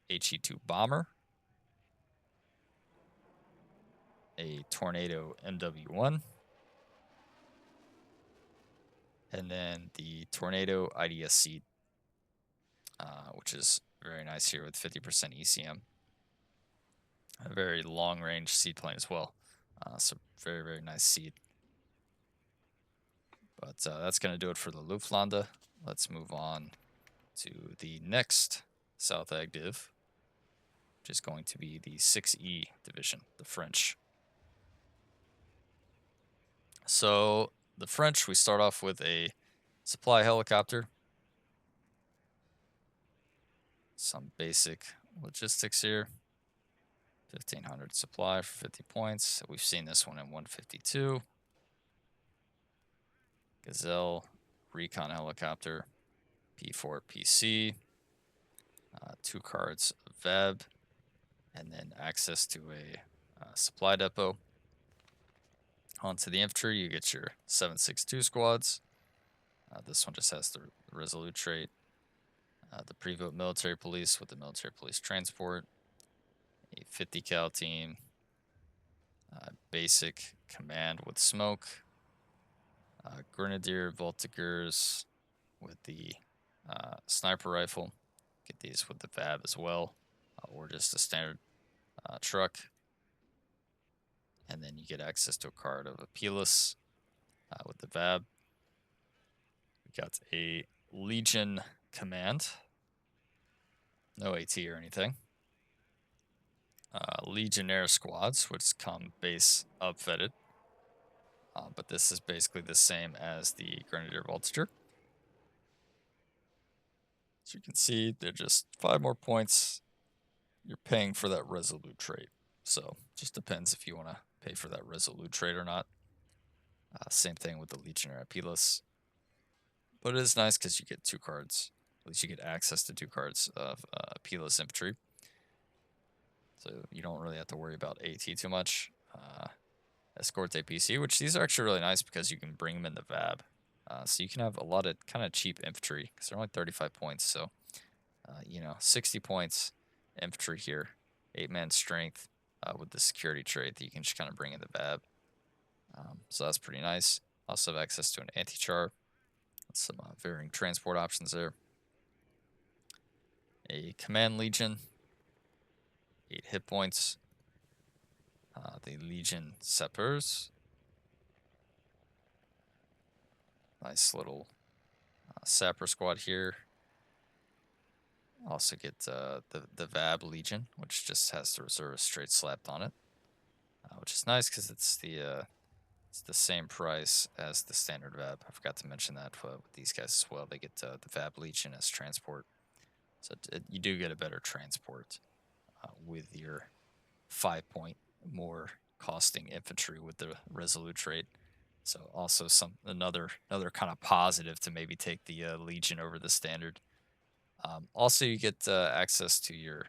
HE2 bomber. A Tornado MW1. And then the Tornado IDS seed, which is very nice here with 50% ECM. A very long range seed plane as well. So very, very nice seed. But that's going to do it for the Luftlande. Let's move on to the next Southag div, which is going to be the 6E division, the French. So the French, we start off with a supply helicopter. Some basic logistics here. 1,500 supply for 50 points. We've seen this one in 152. Gazelle, recon helicopter, P4 PC, 2 cards of VAB, and then access to a supply depot. Onto the infantry, you get your 762 squads. This one just has the Resolute trait. The Prevote military police with the military police transport. A 50 cal team. Basic command with smoke. Grenadier Voltigeurs with the sniper rifle. Get these with the VAB as well, or just a standard truck. And then you get access to a card of Apelus with the VAB. We got a Legion command. No AT or anything. Legionnaire squads, which come base upfitted. But this is basically the same as the Grenadier Voltigeur. So you can see they're just 5 more points. You're paying for that Resolute trait. So just depends if you want to pay for that Resolute trait or not. Same thing with the Legionnaire Apelus. But it is nice because you get 2 cards. At least you get access to 2 cards of Apelus infantry. So you don't really have to worry about AT too much. Escort APC, which these are actually really nice because you can bring them in the VAB. So you can have a lot of kind of cheap infantry because they're only 35 points. So, 60 points infantry here, 8-man strength with the security trait that you can just kind of bring in the VAB. So that's pretty nice. Also have access to an anti-char. Some varying transport options there. A command legion, 8 hit points. The legion sappers. Nice little sapper squad here. Also get the VAB legion, which just has the reservist straight slapped on it, which is nice because it's the same price as the standard VAB. I forgot to mention that with these guys as well. They get the VAB legion as transport, so you do get a better transport with your 5-point more costing infantry with the resolute trait. So also another kind of positive to maybe take the legion over the standard. Also, you get access to your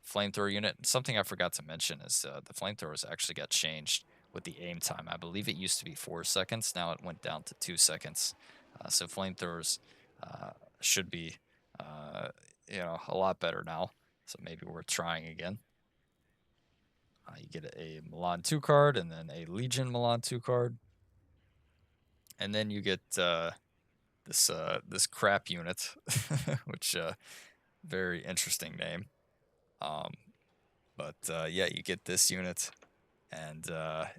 flamethrower unit. Something I forgot to mention is the flamethrowers actually got changed with the aim time. I believe it used to be 4 seconds. Now it went down to 2 seconds. So flamethrowers should be, a lot better now. So maybe worth trying again. You get a Milan 2 card and then a Legion Milan 2 card. And then you get this crap unit, which very interesting name. Yeah, you get this unit, and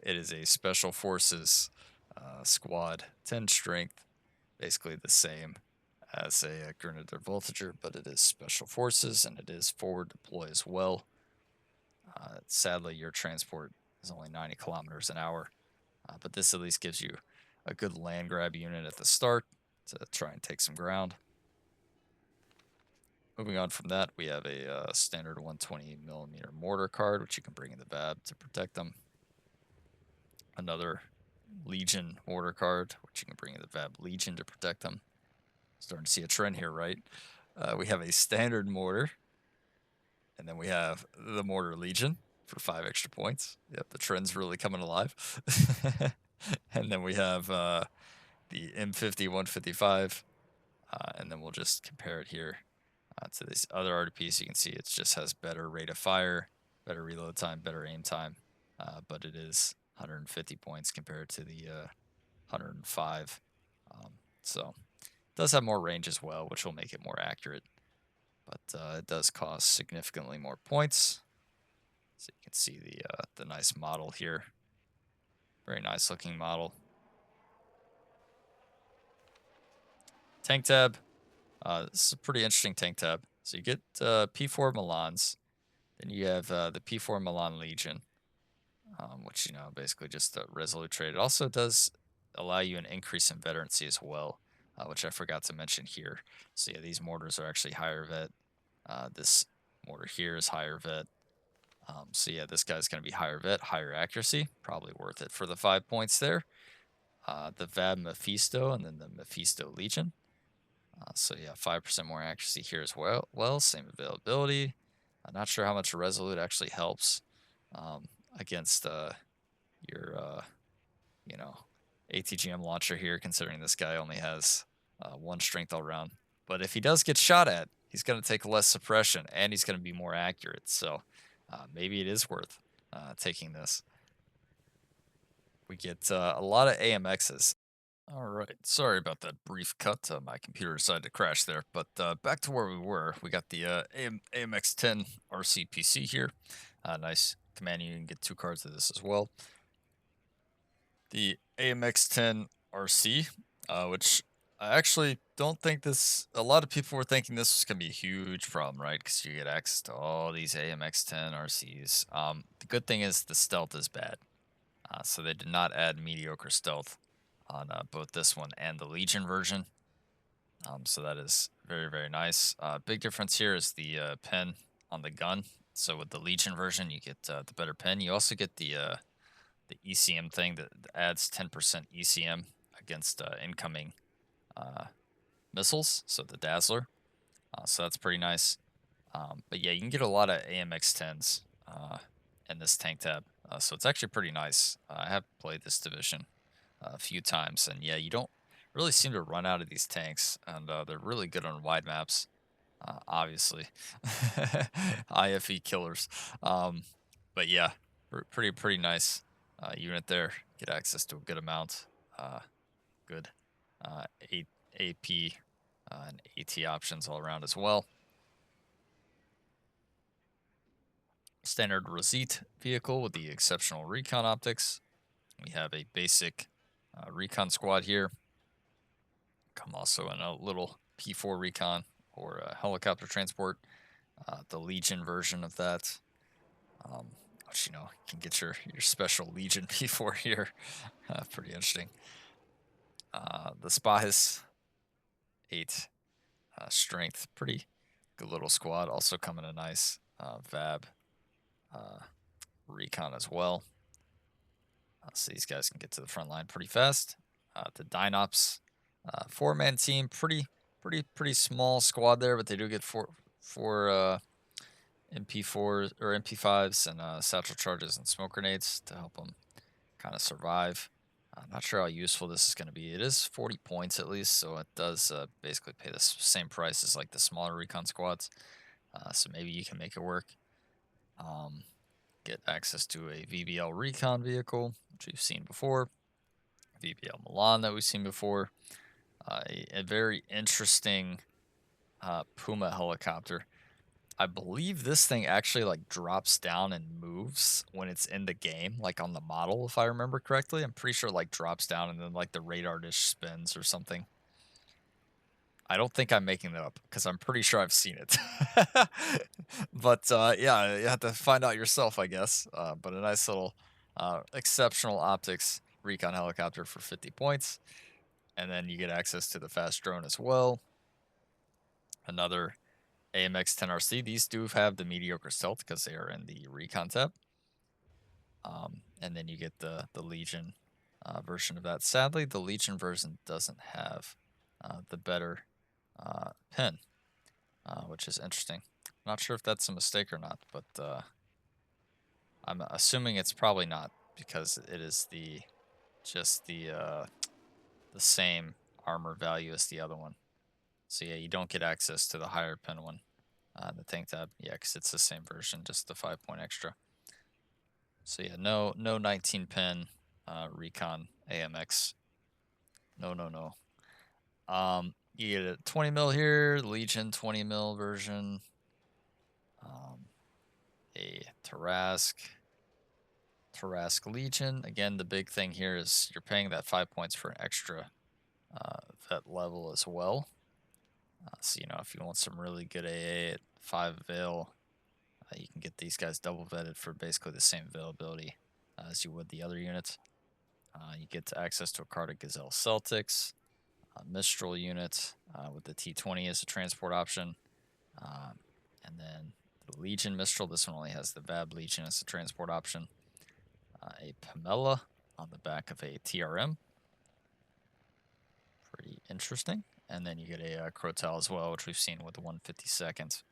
it is a Special Forces squad, 10 strength, basically the same as a Grenadier Voltager, but it is Special Forces, and it is forward deploy as well. Sadly, your transport is only 90 kilometers an hour, but this at least gives you a good land grab unit at the start to try and take some ground. Moving on from that, we have a standard 120mm mortar card, which you can bring in the VAB to protect them. Another Legion mortar card, which you can bring in the VAB Legion to protect them. Starting to see a trend here, right? We have a standard mortar, and then we have the mortar Legion for 5 extra points. Yep, the trend's really coming alive. And then we have the M50 155, and then we'll just compare it here to these other RDPs. You can see it just has better rate of fire, better reload time, better aim time, but it is 150 points compared to the 105. So it does have more range as well, which will make it more accurate, but it does cost significantly more points. So you can see the nice model here. Very nice looking model. Tank tab. This is a pretty interesting tank tab. So you get P4 Milans, then you have the P4 Milan Legion, which, basically just a resolute trait. It also does allow you an increase in veterancy as well, which I forgot to mention here. So yeah, these mortars are actually higher vet. This mortar here is higher vet. So yeah, this guy's going to be higher vet, higher accuracy, probably worth it for the 5 points there. The VAB Mephisto and then the Mephisto Legion. So yeah, 5% more accuracy here as well. Same availability. I'm not sure how much resolute actually helps against your ATGM launcher here, considering this guy only has 1 strength all round. But if he does get shot at, he's going to take less suppression and he's going to be more accurate. So maybe it is worth taking this. We get a lot of AMXs. All right, sorry about that brief cut. My computer decided to crash there, but back to where we were. We got the AMX-10 RCPC here. Nice command unit. You can get 2 cards of this as well. The AMX-10 RC, which I actually don't think this... A lot of people were thinking this was going to be a huge problem, right? Because you get access to all these AMX-10 RCs. The good thing is the stealth is bad. So they did not add mediocre stealth on both this one and the Legion version. So that is very, very nice. Big difference here is the pen on the gun. So with the Legion version, you get the better pen. You also get the ECM thing that adds 10% ECM against incoming missiles, so the Dazzler. So that's pretty nice. But yeah, you can get a lot of AMX-10s in this tank tab. So it's actually pretty nice. I have played this division a few times, and yeah, you don't really seem to run out of these tanks, and they're really good on wide maps. obviously. IFE killers. But yeah, pretty nice unit there. Get access to a good amount. Good AP and AT options all around as well. Standard Rosite vehicle with the exceptional recon optics. We have a basic recon squad here. Come also in a little P4 recon or helicopter transport. The Legion version of that. Which, you know, you can get your special Legion P4 here. Pretty interesting. The Spahis 8 strength. Pretty good little squad. Also coming a nice VAB recon as well. So these guys can get to the front line pretty fast. The Dynops 4-man team. Pretty small squad there, but they do get four MP4s or MP5s and satchel charges and smoke grenades to help them kind of survive. I'm not sure how useful this is going to be. It is 40 points at least, so it does basically pay the same price as like the smaller recon squads. So maybe you can make it work. Get access to a VBL recon vehicle, which we've seen before. VBL Milan that we've seen before. A very interesting Puma helicopter. I believe this thing actually like drops down and moves when it's in the game, like on the model, if I remember correctly. I'm pretty sure it like drops down and then like the radar dish spins or something. I don't think I'm making that up because I'm pretty sure I've seen it. But yeah, you have to find out yourself, I guess. But a nice little exceptional optics recon helicopter for 50 points. And then you get access to the fast drone as well. Another AMX 10RC. These do have the mediocre stealth because they are in the recon tab. And then you get the Legion version of that. Sadly, the Legion version doesn't have the better pin, which is interesting. Not sure if that's a mistake or not, but I'm assuming it's probably not because it is just the same armor value as the other one. So yeah, you don't get access to the higher pin one. The tank tab, yeah, because it's the same version, just the 5-point extra. So yeah, no 19 pin recon AMX. No. You get a 20 mil here, Legion 20 mil version. A Tarask Legion. Again, the big thing here is you're paying that 5 points for an extra vet level as well. So, you know, if you want some really good AA at 5 Veil, you can get these guys double vetted for basically the same availability as you would the other units. You get access to a card of Gazelle Celtics, Mistral unit with the T20 as a transport option, and then the Legion Mistral. This one only has the VAB Legion as a transport option. A Pamela on the back of a TRM. Pretty interesting. And then you get a Crotel as well, which we've seen with the 152nd.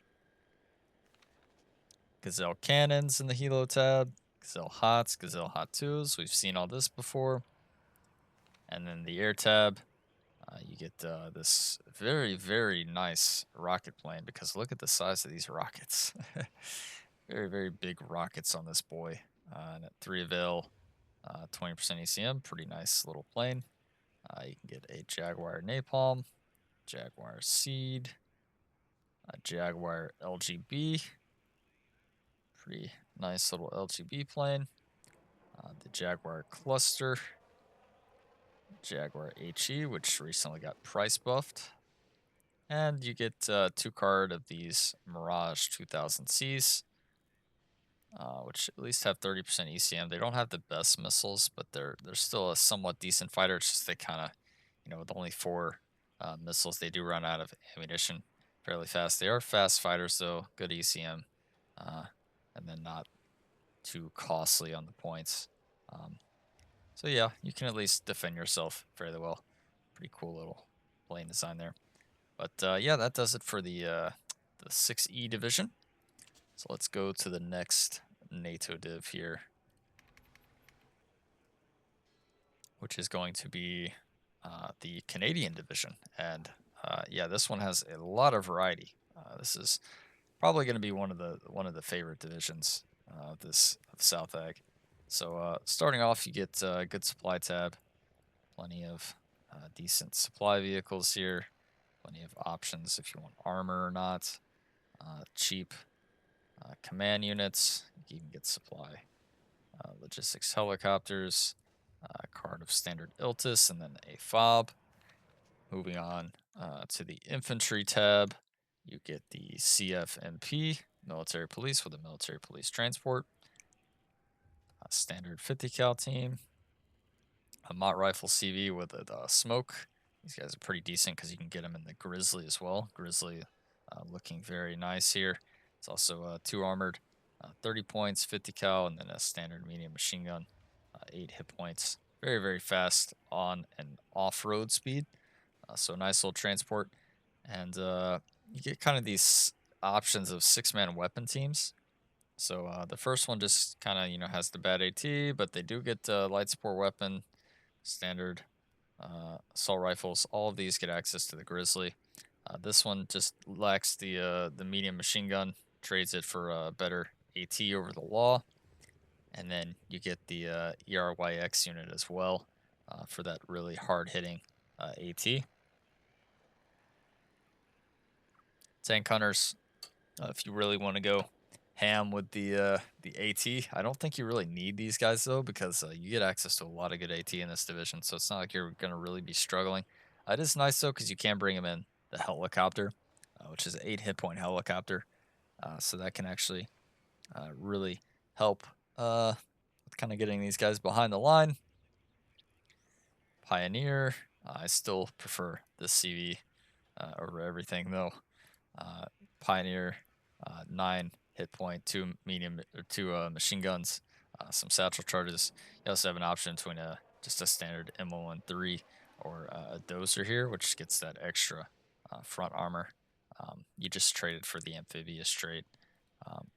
Gazelle Cannons in the Helo tab. Gazelle Hots, Gazelle Hot 2s. We've seen all this before. And then the Air tab. You get this very nice rocket plane because look at the size of these rockets. Very big rockets on this boy. And at 3 avail, 20% ECM, pretty nice little plane. You can get a Jaguar Napalm, Jaguar Seed, a Jaguar LGB, pretty nice little LGB plane. The Jaguar Cluster, Jaguar HE, which recently got price buffed. And you get 2 card of these Mirage 2000Cs, which at least have 30% ECM. They don't have the best missiles, but they're still a somewhat decent fighter. It's just they kind of, you know, with only 4 missiles, they do run out of ammunition fairly fast. They are fast fighters, though, good ECM, and then not too costly on the points. So yeah, you can at least defend yourself fairly well. Pretty cool little plane design there. But yeah, that does it for the 6E division. So let's go to the next NATO div here, which is going to be the Canadian division. And yeah, this one has a lot of variety. This is probably going to be one of the favorite divisions of Southag. So starting off, you get a good supply tab, plenty of decent supply vehicles here, plenty of options if you want armor or not, cheap command units. You can get supply logistics helicopters, card of standard Iltis, and then a fob. Moving on to the infantry tab, you get the CFMP, military police with a military police transport, a standard 50 cal team, a Mott rifle CV with a smoke. These guys are pretty decent because you can get them in the Grizzly as well. Grizzly looking very nice here. It's also 2 armored, 30 points, 50 cal, and then a standard medium machine gun, 8 hit points. Very, very fast on and off-road speed. So nice little transport. And you get kind of these options of 6-man weapon teams. So the first one just kind of, has the bad AT, but they do get light support weapon, standard assault rifles. All of these get access to the Grizzly. This one just lacks the medium machine gun, trades it for better AT over the law. And then you get the ERYX unit as well for that really hard-hitting AT. Tank hunters, if you really want to go ham with the AT. I don't think you really need these guys though, because you get access to a lot of good AT in this division, so it's not like you're gonna really be struggling. It is nice though because you can bring them in the helicopter, which is an 8 hit point helicopter, so that can actually really help with kind of getting these guys behind the line. Pioneer, I still prefer the CV over everything though. Pioneer, 9 hit point, 2 medium or 2 machine guns, some satchel charges. You also have an option between just a standard M113 or a dozer here, which gets that extra front armor. You just trade it for the amphibious trait,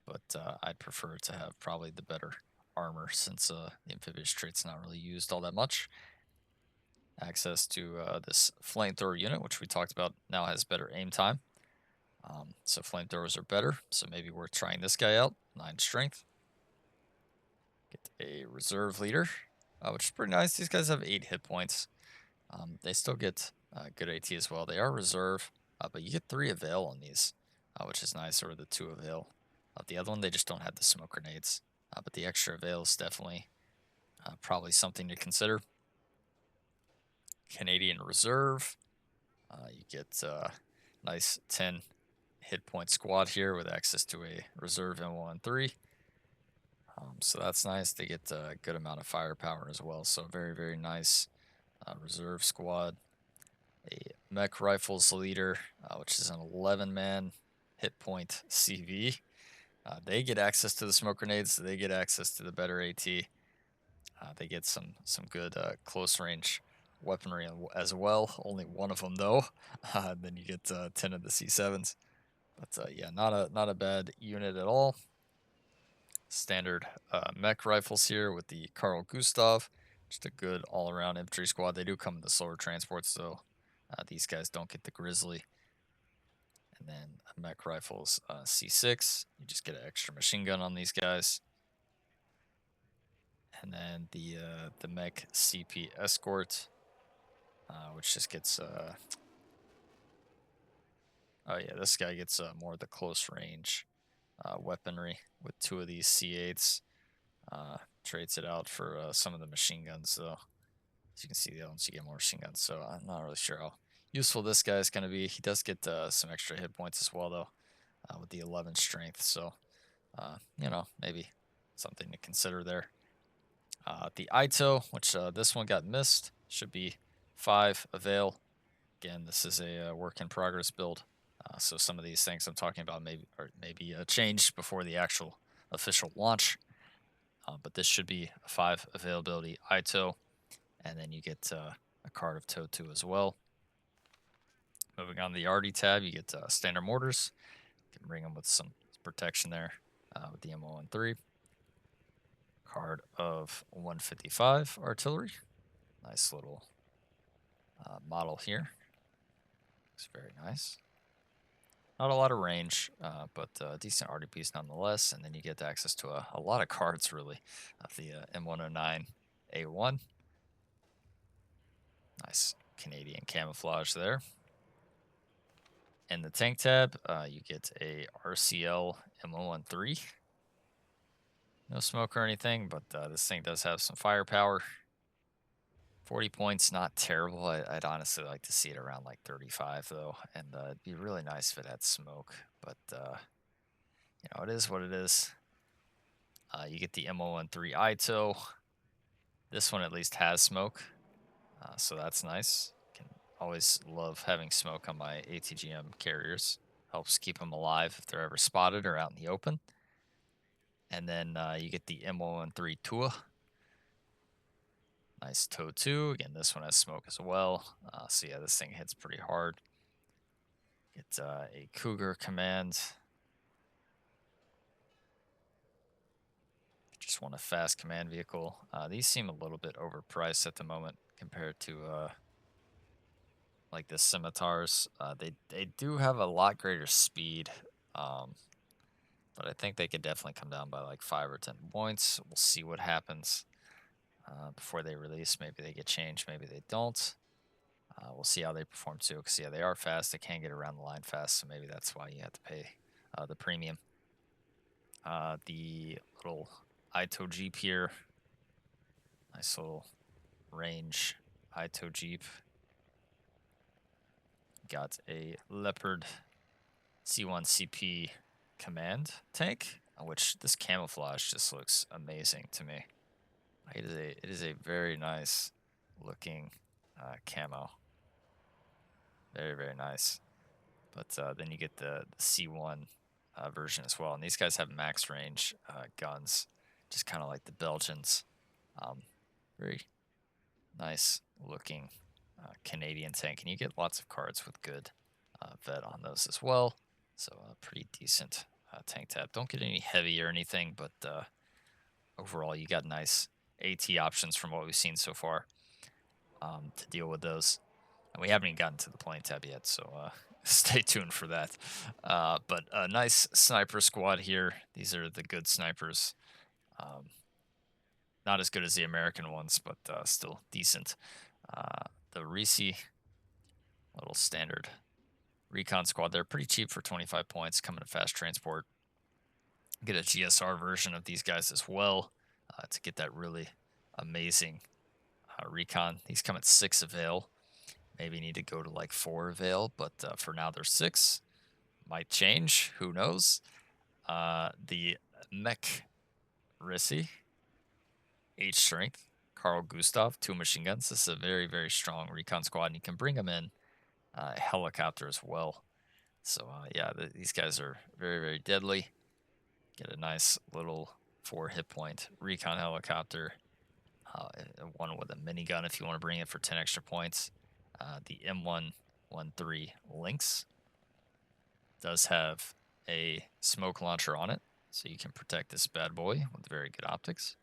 but I'd prefer to have probably the better armor since the amphibious trait's not really used all that much. Access to this flamethrower unit, which we talked about, now has better aim time. So flamethrowers are better, so maybe worth trying this guy out. 9 strength. Get a reserve leader, which is pretty nice. These guys have 8 hit points. They still get good AT as well. They are reserve, but you get 3 avail on these, which is nice, or the 2 avail. The other one, they just don't have the smoke grenades, but the extra avail is definitely probably something to consider. Canadian reserve, you get nice 10 hit point squad here with access to a reserve M13. So that's nice. They get a good amount of firepower as well. So very, very nice reserve squad. A mech rifles leader, which is an 11-man hit point CV. They get access to the smoke grenades. They get access to the better AT. They get some good close range weaponry as well. Only one of them though. Then you get 10 of the C7s. But yeah, not a bad unit at all. Standard mech rifles here with the Carl Gustav. Just a good all-around infantry squad. They do come in the slower transports, though. These guys don't get the Grizzly. And then mech rifles C6. You just get an extra machine gun on these guys. And then the mech CP escort, which just gets oh yeah, this guy gets more of the close range weaponry with 2 of these C8s. Trades it out for some of the machine guns, though. As you can see, the other ones you get more machine guns, so I'm not really sure how useful this guy is going to be. He does get some extra hit points as well, though, with the 11 strength, so, maybe something to consider there. The Ito, which this one got missed, should be 5 avail. Again, this is a work in progress build, so some of these things I'm talking about maybe changed before the actual official launch. But this should be a 5 availability Ito, and then you get a card of Totu as well. Moving on to the RD tab, you get standard mortars. You can bring them with some protection there with the M113. Card of 155 artillery. Nice little model here. Looks very nice. Not a lot of range, but decent RDPs nonetheless. And then you get access to a lot of cards, really, of the M109A1. Nice Canadian camouflage there. In the tank tab, you get a RCL M113. No smoke or anything, but this thing does have some firepower. 40 points, not terrible. I'd honestly like to see it around like 35, though. And it'd be really nice if it had smoke. But, you know, it is what it is. You get the M013 ITO. This one at least has smoke. So that's nice. Can always love having smoke on my ATGM carriers. Helps keep them alive if they're ever spotted or out in the open. And then you get the M013 Tua. Nice toe 2. Again, this one has smoke as well. So yeah, this thing hits pretty hard. Get a Cougar command. Just want a fast command vehicle. These seem a little bit overpriced at the moment compared to like the scimitars. They do have a lot greater speed, but I think they could definitely come down by like 5 or 10 points. We'll see what happens before they release. Maybe they get changed, maybe they don't. We'll see how they perform too, because yeah, they are fast. They can get around the line fast, so maybe that's why you have to pay the premium. The little Ito Jeep here. Nice little range Ito Jeep. Got a Leopard C1CP command tank, which this camouflage just looks amazing to me. It is a very nice looking camo. Very, very nice. But then you get the C1 version as well. And these guys have max range guns, just kind of like the Belgians. Very nice looking Canadian tank. And you get lots of cards with good vet on those as well. So a pretty decent tank tab. Don't get any heavy or anything, but overall you got nice AT options from what we've seen so far to deal with those. And we haven't even gotten to the plane tab yet, so stay tuned for that. But a nice sniper squad here. These are the good snipers. Not as good as the American ones, but still decent. The Reese, little standard recon squad. They're pretty cheap for 25 points, coming to fast transport. Get a GSR version of these guys as well to get that really amazing recon. These come at 6 avail. Maybe need to go to like 4 avail, but for now they're 6. Might change, who knows. The Mech Rissy, 8 strength, Carl Gustav, 2 machine guns. This is a very, very strong recon squad, and you can bring them in helicopter as well. So yeah, these guys are very, very deadly. Get a nice little 4 hit point recon helicopter. One with a minigun if you want to bring it for 10 extra points. The M113 Lynx does have a smoke launcher on it, so you can protect this bad boy with very good optics.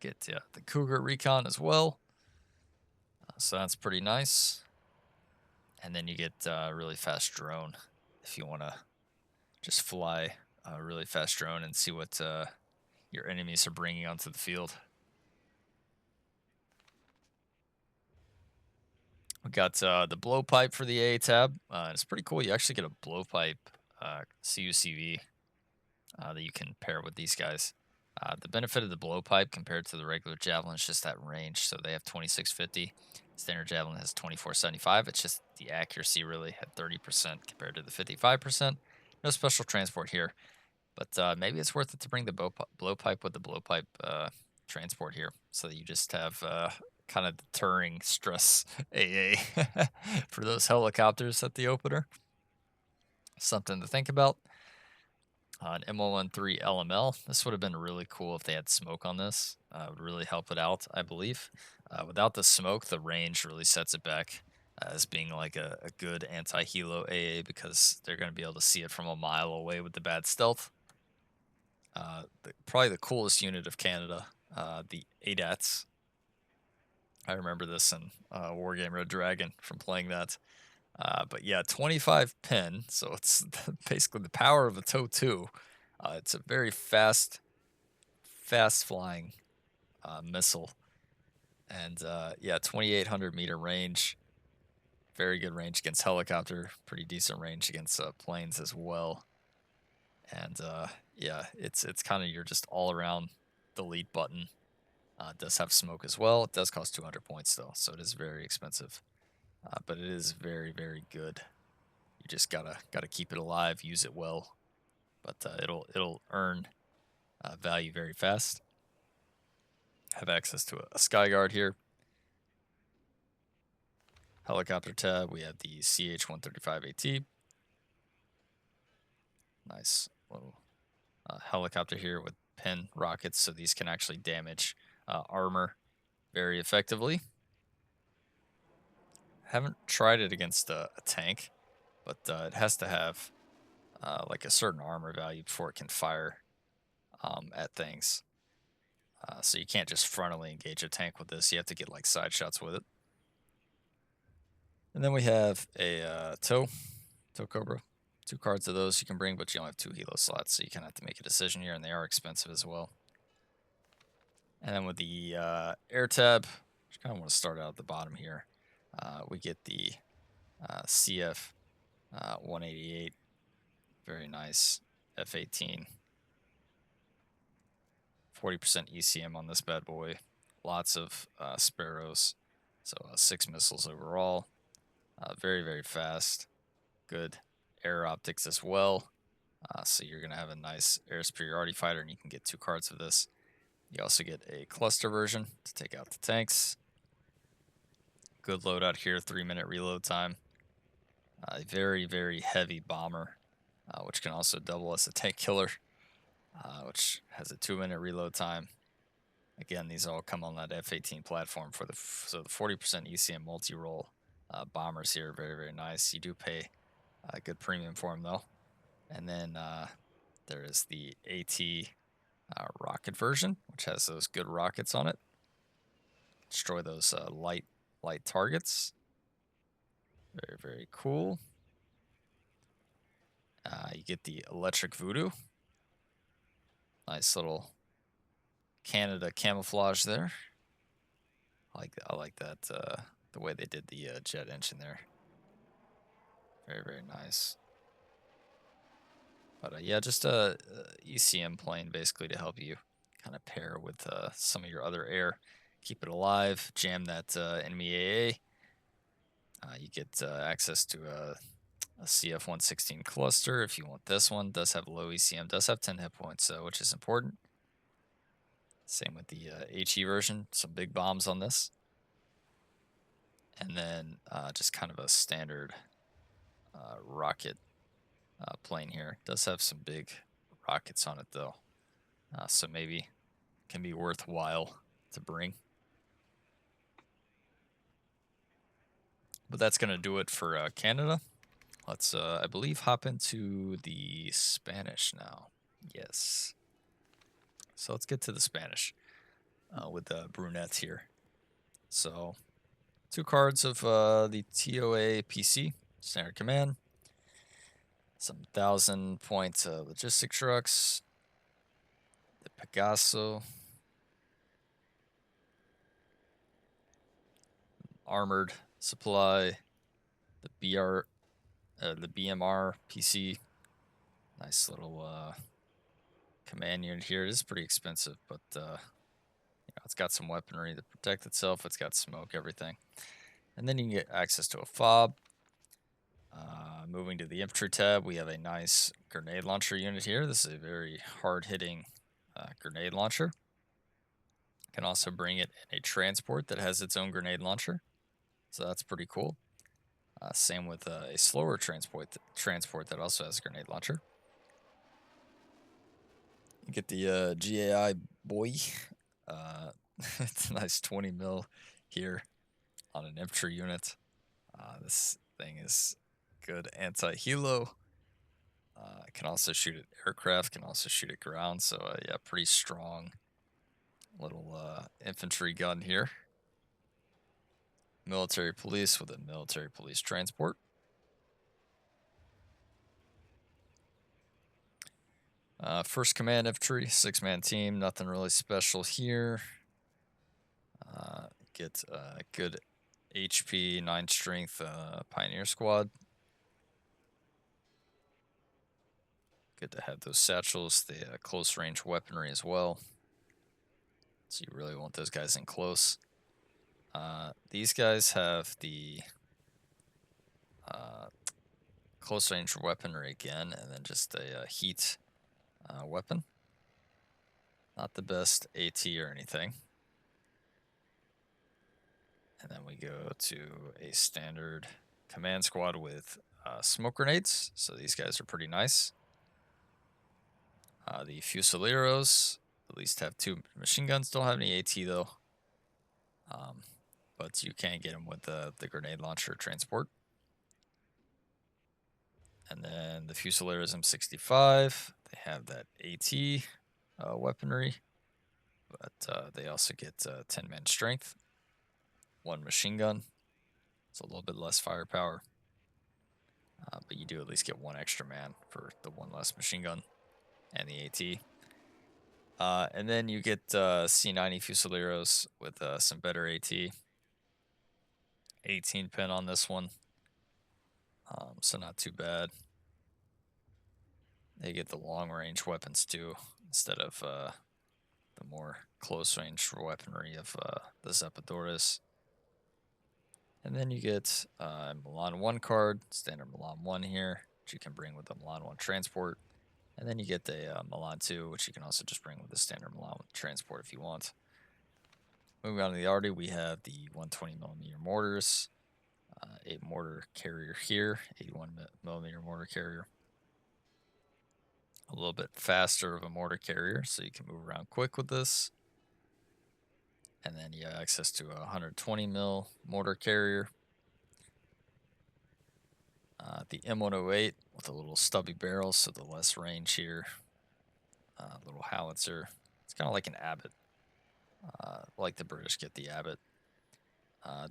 Get the Cougar recon as well, so that's pretty nice. And then you get a really fast drone if you want to just fly a really fast drone and see what your enemies are bringing onto the field. We got the blowpipe for the A tab. It's pretty cool. You actually get a blowpipe CUCV that you can pair with these guys. The benefit of the blowpipe compared to the regular javelin is just that range. So they have 2650. Standard javelin has 2475. It's just the accuracy really at 30% compared to the 55%. No special transport here, but maybe it's worth it to bring the blowpipe with the blowpipe transport here, so that you just have kind of deterring stress AA for those helicopters at the opener. Something to think about. An M113 LML. This would have been really cool if they had smoke on this. Would really help it out, I believe. Without the smoke, the range really sets it back as being like a good anti-helo AA, because they're going to be able to see it from a mile away with the bad stealth. Probably the coolest unit of Canada, the ADATs. I remember this in Wargame Red Dragon from playing that. But yeah, 25 pin, so it's basically the power of a TOW 2. It's a very fast flying missile. And yeah, 2,800 meter range. Very good range against helicopter. Pretty decent range against planes as well. And yeah, it's kind of your just all around delete button. It does have smoke as well. It does cost 200 points though, so it is very expensive. But it is very, very good. You just gotta keep it alive, use it well. But it'll earn value very fast. Have access to a Skyguard here. Helicopter tab, we have the CH-135AT. Nice little helicopter here with pin rockets, so these can actually damage armor very effectively. Haven't tried it against a tank, but it has to have like a certain armor value before it can fire at things. So you can't just frontally engage a tank with this. You have to get like side shots with it. And then we have a TOW Cobra. 2 cards of those you can bring, but you only have 2 helo slots, so you kind of have to make a decision here, and they are expensive as well. And then with the air tab, just kind of want to start out at the bottom here. We get the CF 188, very nice F-18. 40% ECM on this bad boy. Lots of sparrows, so 6 missiles overall. Very, very fast. Good air optics as well. So you're going to have a nice air superiority fighter, and you can get 2 cards of this. You also get a cluster version to take out the tanks. Good loadout here, 3-minute reload time. A very, very heavy bomber, which can also double as a tank killer, which has a 2-minute reload time. Again, these all come on that F-18 platform so the 40% ECM multi-role bombers here. Very, very nice. You do pay a good premium for them though. And then there is the AT rocket version, which has those good rockets on it. Destroy those light targets. Very, very cool. You get the electric voodoo. Nice little Canada camouflage there. I like that the way they did the jet engine there. Very, very nice. But yeah, just a ECM plane basically to help you kind of pair with some of your other air. Keep it alive, jam that enemy AA. You get access to a CF-116 cluster if you want this one. Does have low ECM, does have 10 hit points, which is important. Same with the HE version, some big bombs on this. And then just kind of a standard rocket plane here. Does have some big rockets on it though, so maybe can be worthwhile to bring. But that's gonna do it for Canada. Let's I believe hop into the Spanish now. Yes, so let's get to the Spanish with the brunettes here. So 2 cards of the TOA PC standard command, some 1,000-point logistic trucks, the Pegaso, armored supply, the BMR PC. Nice little command unit here. It is pretty expensive, but you know, it's got some weaponry to protect itself. It's got smoke, everything. And then you can get access to a fob. Moving to the infantry tab, we have a nice grenade launcher unit here. This is a very hard-hitting grenade launcher. Can also bring it in a transport that has its own grenade launcher, so that's pretty cool. Same with a slower transport that also has a grenade launcher. You get the GAI boy. It's a nice 20 mil here on an infantry unit. This thing is good anti-helo. Can also shoot at aircraft, can also shoot at ground. So yeah, pretty strong little infantry gun here. Military police with a military police transport. First command infantry, 6-man team, nothing really special here. Get good HP, 9 strength pioneer squad. Good to have those satchels, the close range weaponry as well. So you really want those guys in close. These guys have the close range weaponry again, and then just a heat weapon. Not the best AT or anything. And then we go to a standard command squad with smoke grenades. So these guys are pretty nice. The Fusileros at least have 2 machine guns. Don't have any AT though. But you can get them with the grenade launcher transport. And then the Fusileros M65, they have that AT weaponry, but they also get 10-man strength, 1 machine gun. It's a little bit less firepower, but you do at least get 1 extra man for the 1 less machine gun and the AT. And then you get C90 Fusileros with some better AT. 18 pin on this one, so not too bad. They get the long range weapons too, instead of the more close range weaponry of the Zepadores. And then you get Milan 1 card, standard Milan 1 here, which you can bring with the Milan 1 transport. And then you get the Milan 2, which you can also just bring with the standard Milan 1 transport if you want. Moving on to the arty, we have the 120mm mortars, 8 mortar carrier here, 81mm mortar carrier. A little bit faster of a mortar carrier, so you can move around quick with this. And then you have access to a 120mm mortar carrier. The M108 with a little stubby barrel, so the less range here. Little howitzer. It's kind of like an Abbott. Like the British get the Abbott.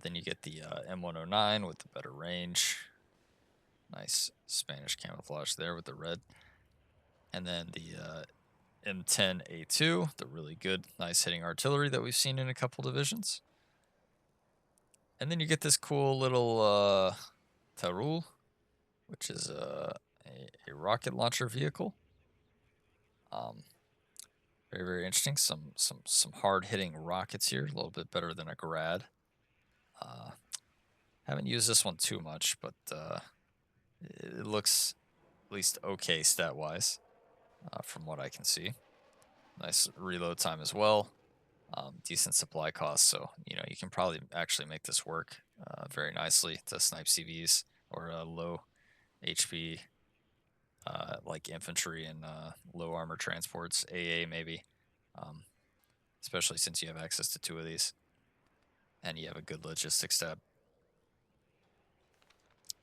Then you get the M109 with the better range. Nice Spanish camouflage there with the red. And then the M10A2, the really good, nice hitting artillery that we've seen in a couple divisions. And then you get this cool little Tarul, which is a rocket launcher vehicle. Very, very interesting. Some hard hitting rockets here, a little bit better than a Grad. Haven't used this one too much, but it looks at least okay stat wise, from what I can see. Nice reload time as well. Decent supply cost, so you can probably actually make this work very nicely to snipe CVs or low HP like infantry and low armor transports, AA maybe, especially since you have access to 2 of these and you have a good logistics tab.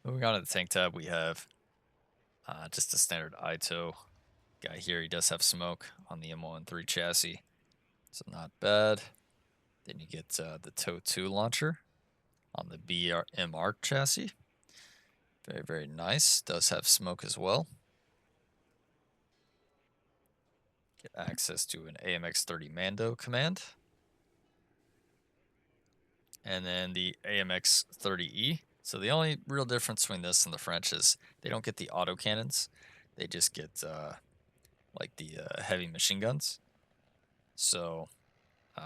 Moving on to the tank tab, we have just a standard ITO guy here. He does have smoke on the M13 chassis, so not bad. Then you get the TOW 2 launcher on the BMR chassis. Very, very nice. Does have smoke as well. Get access to an AMX-30 Mando command. And then the AMX-30E. So the only real difference between this and the French is they don't get the autocannons. They just get like the heavy machine guns. So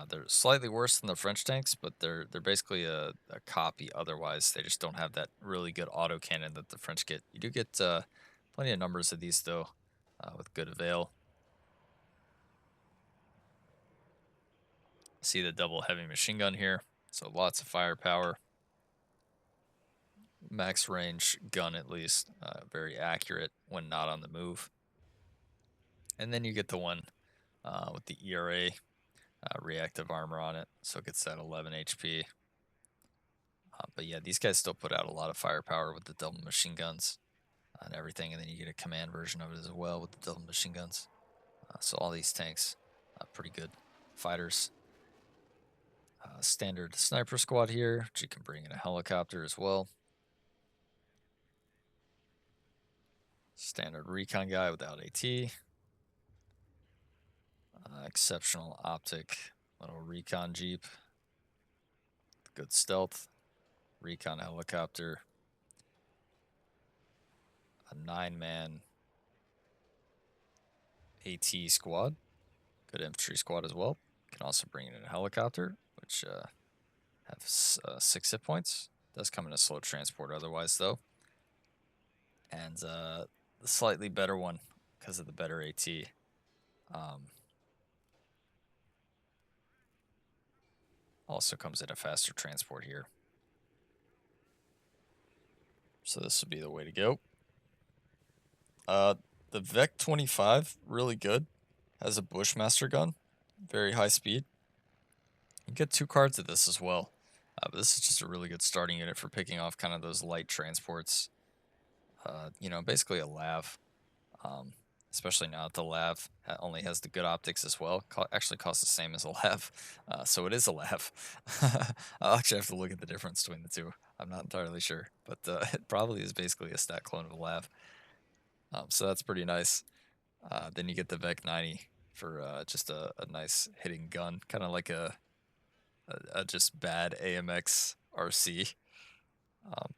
they're slightly worse than the French tanks, but they're basically a copy otherwise. They just don't have that really good autocannon that the French get. You do get plenty of numbers of these, though, with good avail. See the double heavy machine gun here, so lots of firepower. Max range gun, at least. Very accurate when not on the move. And then you get the one with the ERA reactive armor on it, so it gets that 11 HP. But yeah, these guys still put out a lot of firepower with the double machine guns and everything, and then you get a command version of it as well with the double machine guns. So all these tanks, pretty good fighters. Standard sniper squad here, which you can bring in a helicopter as well. Standard recon guy without AT. Exceptional optic, little recon jeep, good stealth, recon helicopter, a 9-man AT squad, good infantry squad as well. You can also bring in a helicopter, which have 6 hit points. Does come in a slow transport otherwise, though. And the slightly better one, because of the better AT, also comes in a faster transport here. So this would be the way to go. The Vec 25, really good. Has a Bushmaster gun, very high speed. You get 2 cards of this as well. But this is just a really good starting unit for picking off kind of those light transports. You know, basically a lav. Especially now that the lav only has the good optics as well. Actually costs the same as a lav. So it is a lav. I'll actually have to look at the difference between the two. I'm not entirely sure. But it probably is basically a stat clone of a lav. So that's pretty nice. Then you get the Vec 90 for just a nice hitting gun. Kind of like a just bad AMX RC.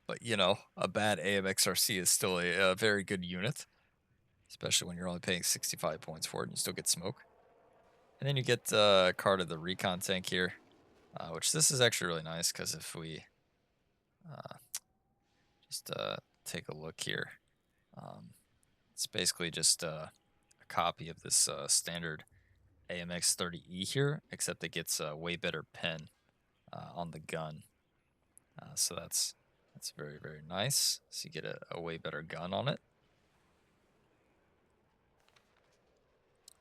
But, you know, a bad AMX RC is still a very good unit. Especially when you're only paying 65 points for it and you still get smoke. And then you get a card of the recon tank here. Which this is actually really nice because if we just take a look here. It's basically just a copy of this standard AMX 30E here, except it gets a way better pen on the gun. So that's very, very nice. So you get a way better gun on it.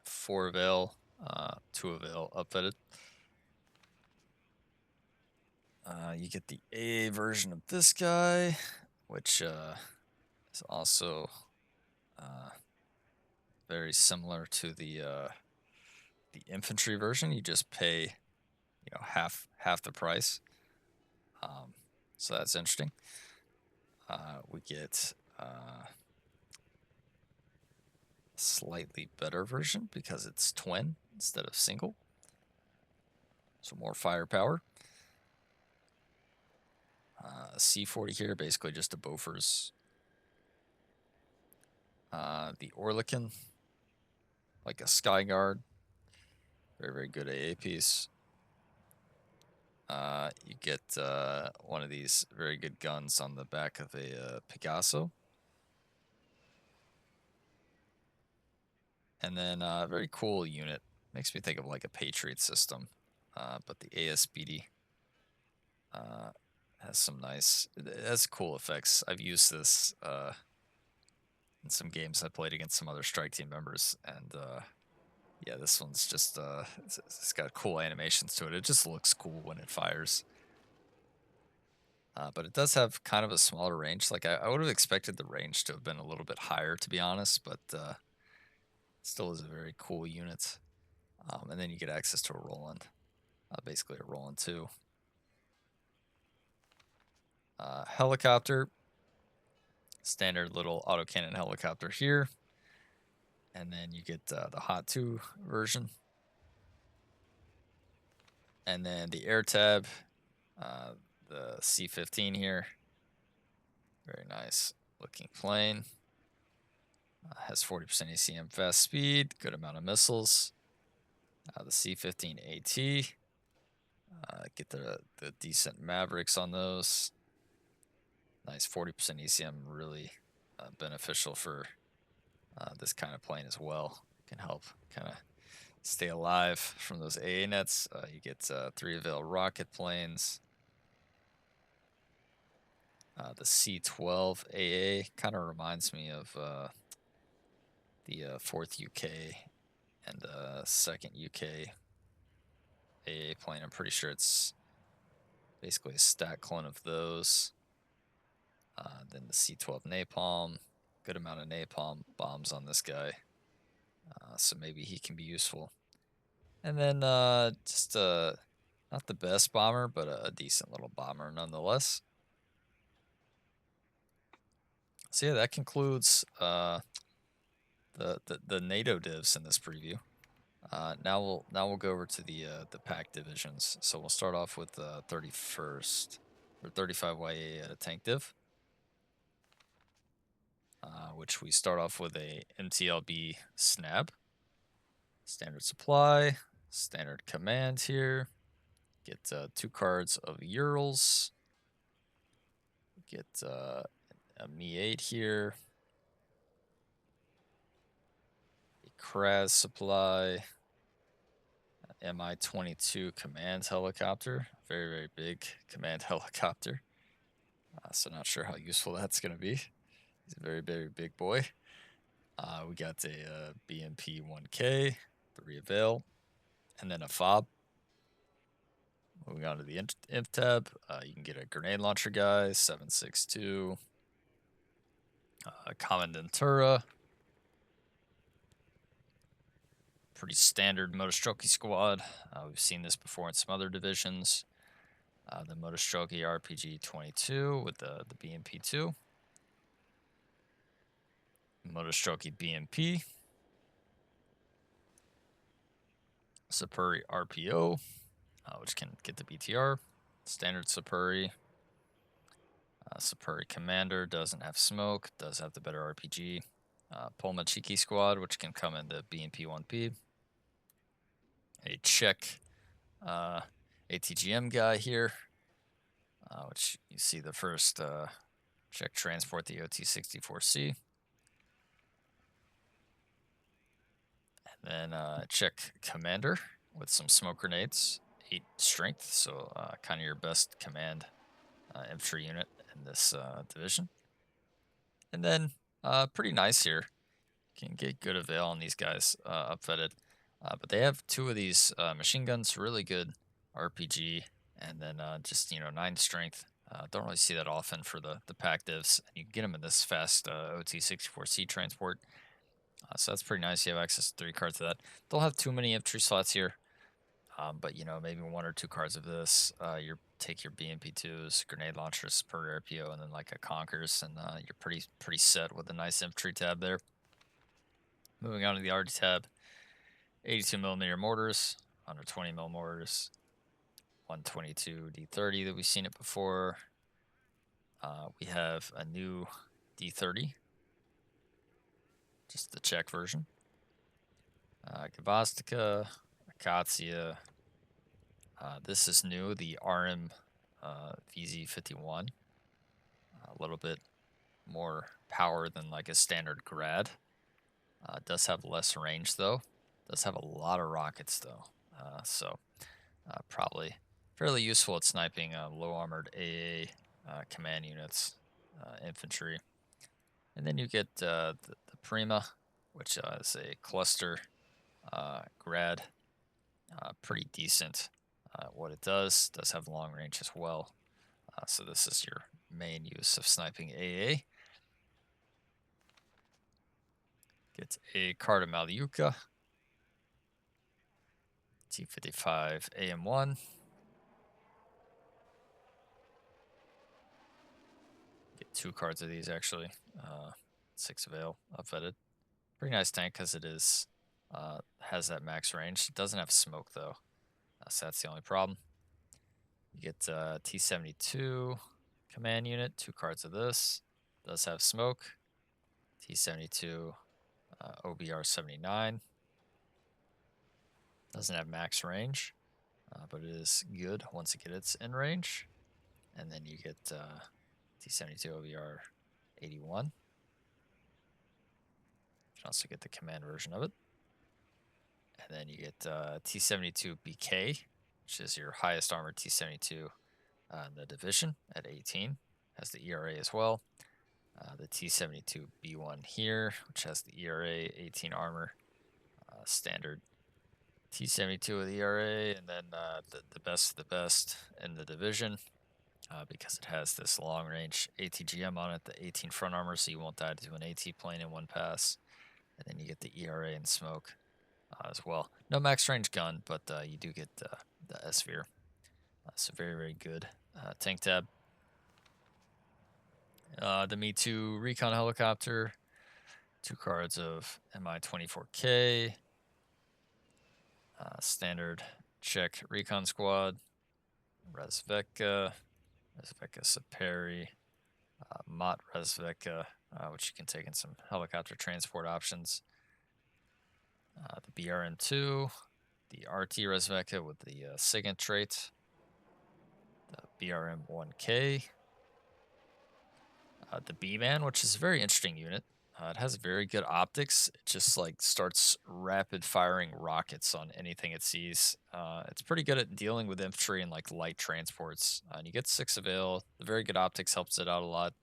4 avail, 2 avail upfitted. You get the AA version of this guy, which is also very similar to the infantry version. You just pay, you know, half the price. So that's interesting. We get a slightly better version because it's twin instead of single. So more firepower. A C40 here, basically just a Bofors. The Orlikin, like a Skyguard. Very, very good AA piece. You get one of these very good guns on the back of a Picasso. And then a very cool unit. Makes me think of like a Patriot system. But the ASBD has some nice... It has cool effects. I've used this in some games I played against some other strike team members. And yeah, this one's just... it's got cool animations to it. It just looks cool when it fires. But it does have kind of a smaller range. Like I would have expected the range to have been a little bit higher, to be honest, but still is a very cool unit. And then you get access to a Roland, basically a Roland 2. Helicopter, standard little autocannon helicopter here. And then you get the Hot 2 version. And then the air tab, the C15 here. Very nice looking plane. Has 40% ACM fast speed, good amount of missiles. The C15 AT. Get the decent Mavericks on those. Nice 40% ECM, really beneficial for this kind of plane as well. Can help kind of stay alive from those AA nets. You get 3 avail rocket planes. The C12 AA kind of reminds me of the 4th UK and 2nd UK AA plane. I'm pretty sure it's basically a stat clone of those. Then the C12 napalm, good amount of napalm bombs on this guy. So maybe he can be useful. And then just not the best bomber, but a decent little bomber nonetheless. So yeah, that concludes the NATO divs in this preview. Now we'll go over to the Pact divisions. So we'll start off with 31st or 35 YA at a tank div, which we start off with a MTLB snab, standard supply, standard command here. Get 2 cards of Urals. Get a Mi-8 here. A Kraz supply. Mi-22 command helicopter. Very, very big command helicopter. So not sure how useful that's going to be. He's a very, very big boy. We got a BMP 1K, 3 avail, and then a fob. Moving on to the inf tab, you can get a grenade launcher guy, 7.62, a Commandantura, pretty standard Moto Stroky squad. We've seen this before in some other divisions. The Moto Stroky RPG 22 with the BMP 2. Moto Stroky BMP. Sapuri RPO, which can get the BTR. Standard Sapuri. Sapuri Commander doesn't have smoke, does have the better RPG. Polmachiki Squad, which can come in the BMP 1P. A Czech ATGM guy here, which you see the first Czech transport, the OT-64C. And then Czech Commander with some smoke grenades, 8 strength, so kind of your best command infantry unit in this division. And then pretty nice here. Can get good avail on these guys upfetted. But they have 2 of these machine guns, really good RPG, and then just, 9 strength. Don't really see that often for the Pact divs. And you can get them in this fast OT-64C transport. So that's pretty nice. You have access to 3 cards of that. Don't have too many infantry slots here. But, maybe 1 or 2 cards of this. Take your BMP2s, grenade launchers per RPO, and then like a Conkers, and you're pretty set with a nice infantry tab there. Moving on to the RD tab, 82mm mortars, 120mm mortars, 122 D30 that we've seen it before. We have a new D30, just the Czech version. Gavastica, Akacia. This is new, the RM VZ51. A little bit more power than like a standard grad. Does have less range though. Does have a lot of rockets though. So probably fairly useful at sniping low armored AA command units, infantry. And then you get the Prima, which is a cluster grad. Pretty decent. What it does have long range as well. So this is your main use of sniping AA. Gets a card of Maliuka. T55 AM1. Get 2 cards of these actually. 6 avail, upfetted. Pretty nice tank because it is has that max range. It doesn't have smoke though, so that's the only problem. You get T72 command unit, 2 cards of this. Does have smoke. T72 OBR 79. Doesn't have max range, but it is good once it gets in range. And then you get T72 OBR 81. You can also get the command version of it. And then you get T72 BK, which is your highest armored T72 in the division at 18. Has the ERA as well. The T72 B1 here, which has the ERA, 18 armor, standard T72 with ERA, and then the best of the best in the division because it has this long range ATGM on it, the 18 front armor, so you won't die to an AT plane in 1 pass. And then you get the ERA and smoke as well. No max range gun, but you do get the S-Sphere. So very, very good tank tab. The Me-2 recon helicopter. 2 cards of Mi-24K. Standard Czech Recon Squad, Rezveka, Saperi, Mott Rezveka, which you can take in some helicopter transport options. The BRM-2, the RT Rezveka with the SIGINT trait, the BRM-1K, the B-Man, which is a very interesting unit. It has very good optics. It just like starts rapid firing rockets on anything it sees. It's pretty good at dealing with infantry and like light transports. And you get 6 avail. The very good optics helps it out a lot.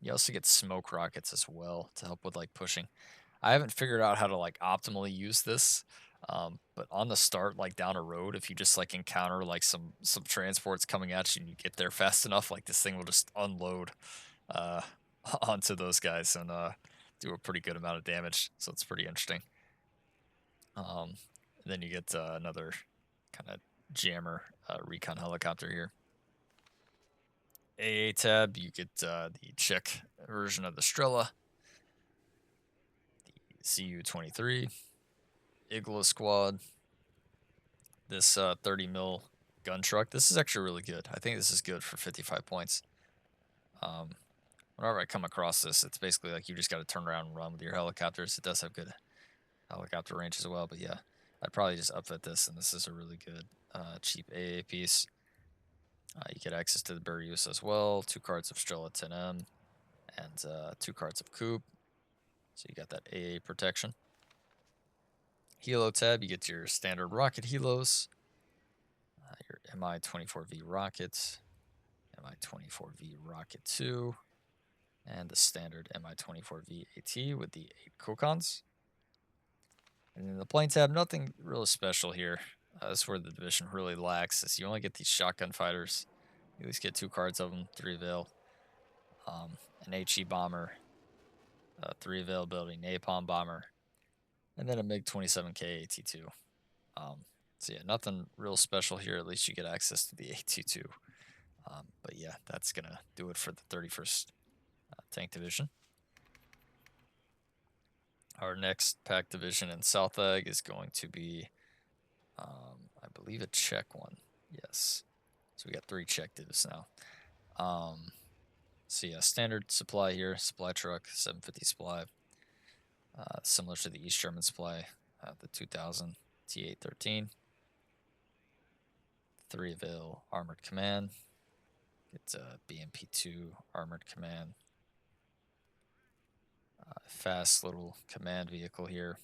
You also get smoke rockets as well to help with like pushing. I haven't figured out how to like optimally use this. But on the start, like down a road, if you just like encounter like some transports coming at you and you get there fast enough, like this thing will just unload uh, onto those guys and do a pretty good amount of damage. So it's pretty interesting. Then you get another kind of jammer recon helicopter here. AA tab, you get the Czech version of the Strela, the CU-23, Igla Squad, this 30 mil gun truck. This is actually really good. I think this is good for 55 points. Whenever I come across this, it's basically like you just got to turn around and run with your helicopters. It does have good helicopter range as well, but yeah, I'd probably just upfit this, and this is a really good cheap AA piece. You get access to the Berrius as well, 2 cards of Strela 10M, and 2 cards of Coupe, so you got that AA protection. Helo tab, you get your standard rocket helos, your Mi-24V rocket, Mi-24V rocket 2, and the standard Mi-24V AT with the 8 Kokons. And in the plane tab, nothing really special here. That's where the division really lacks, is you only get these shotgun fighters. You at least get 2 cards of them, 3 avail. An HE bomber, 3 availability napalm bomber, and then a MiG-27K AT-2. So yeah, nothing real special here. At least you get access to the AT-2. But yeah, that's going to do it for the 31st Tank Division. Our next Pact Division in Southag is going to be, I believe, a Czech one. Yes. So we got 3 Czech divs now. So yeah, standard supply here. Supply truck, 750 supply. Similar to the East German supply, the 2000 T813. 3 avail armored command. Get BMP2 armored command. Fast little command vehicle here.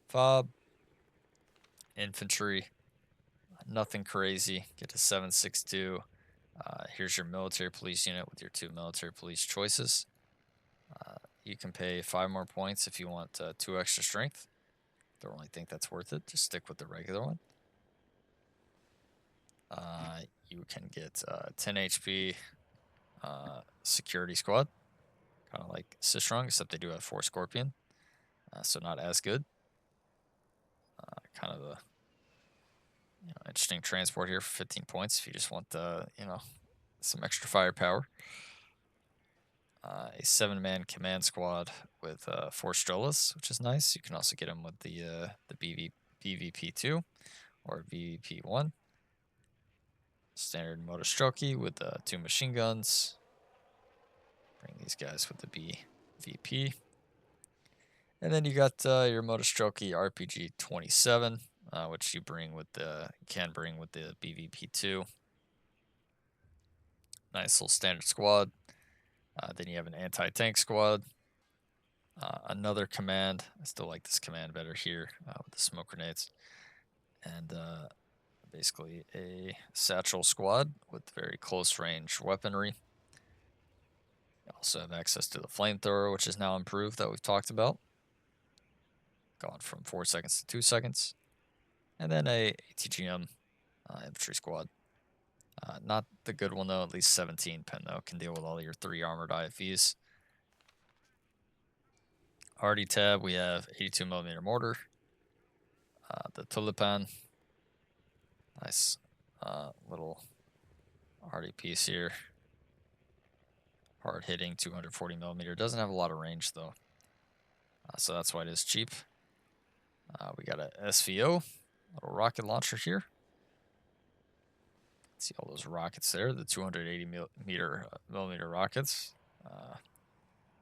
Fob. Infantry. Nothing crazy. Get to 762. Here's your military police unit with your 2 military police choices. You can pay 5 more points if you want 2 extra strength. Don't really think that's worth it. Just stick with the regular one. You can get 10 HP security squad. Kind of like Sistrong, except they do have 4 Scorpion. So not as good. Kind of a interesting transport here for 15 points if you just want some extra firepower. A 7-man command squad with 4 Strolas, which is nice. You can also get them with the BVP2 or BVP1. Standard Moto Stroky with 2 machine guns. Bring these guys with the BVP. And then you got your Moto Stroky RPG 27, which you can bring with the BVP2. Nice little standard squad. Then you have an anti-tank squad. Another command. I still like this command better here with the smoke grenades. And basically a satchel squad with very close range weaponry. You also have access to the flamethrower, which is now improved that we've talked about. Gone from 4 seconds to 2 seconds. And then a ATGM infantry squad. Not the good one though, at least 17 pen though. Can deal with all your 3 armored IFVs. Hardy tab, we have 82mm mortar. The Tulipan. Nice little hardy piece here. Hard hitting, 240mm. Doesn't have a lot of range though. So that's why it is cheap. We got a SVO, little rocket launcher here. See all those rockets there, the 280 millimeter rockets.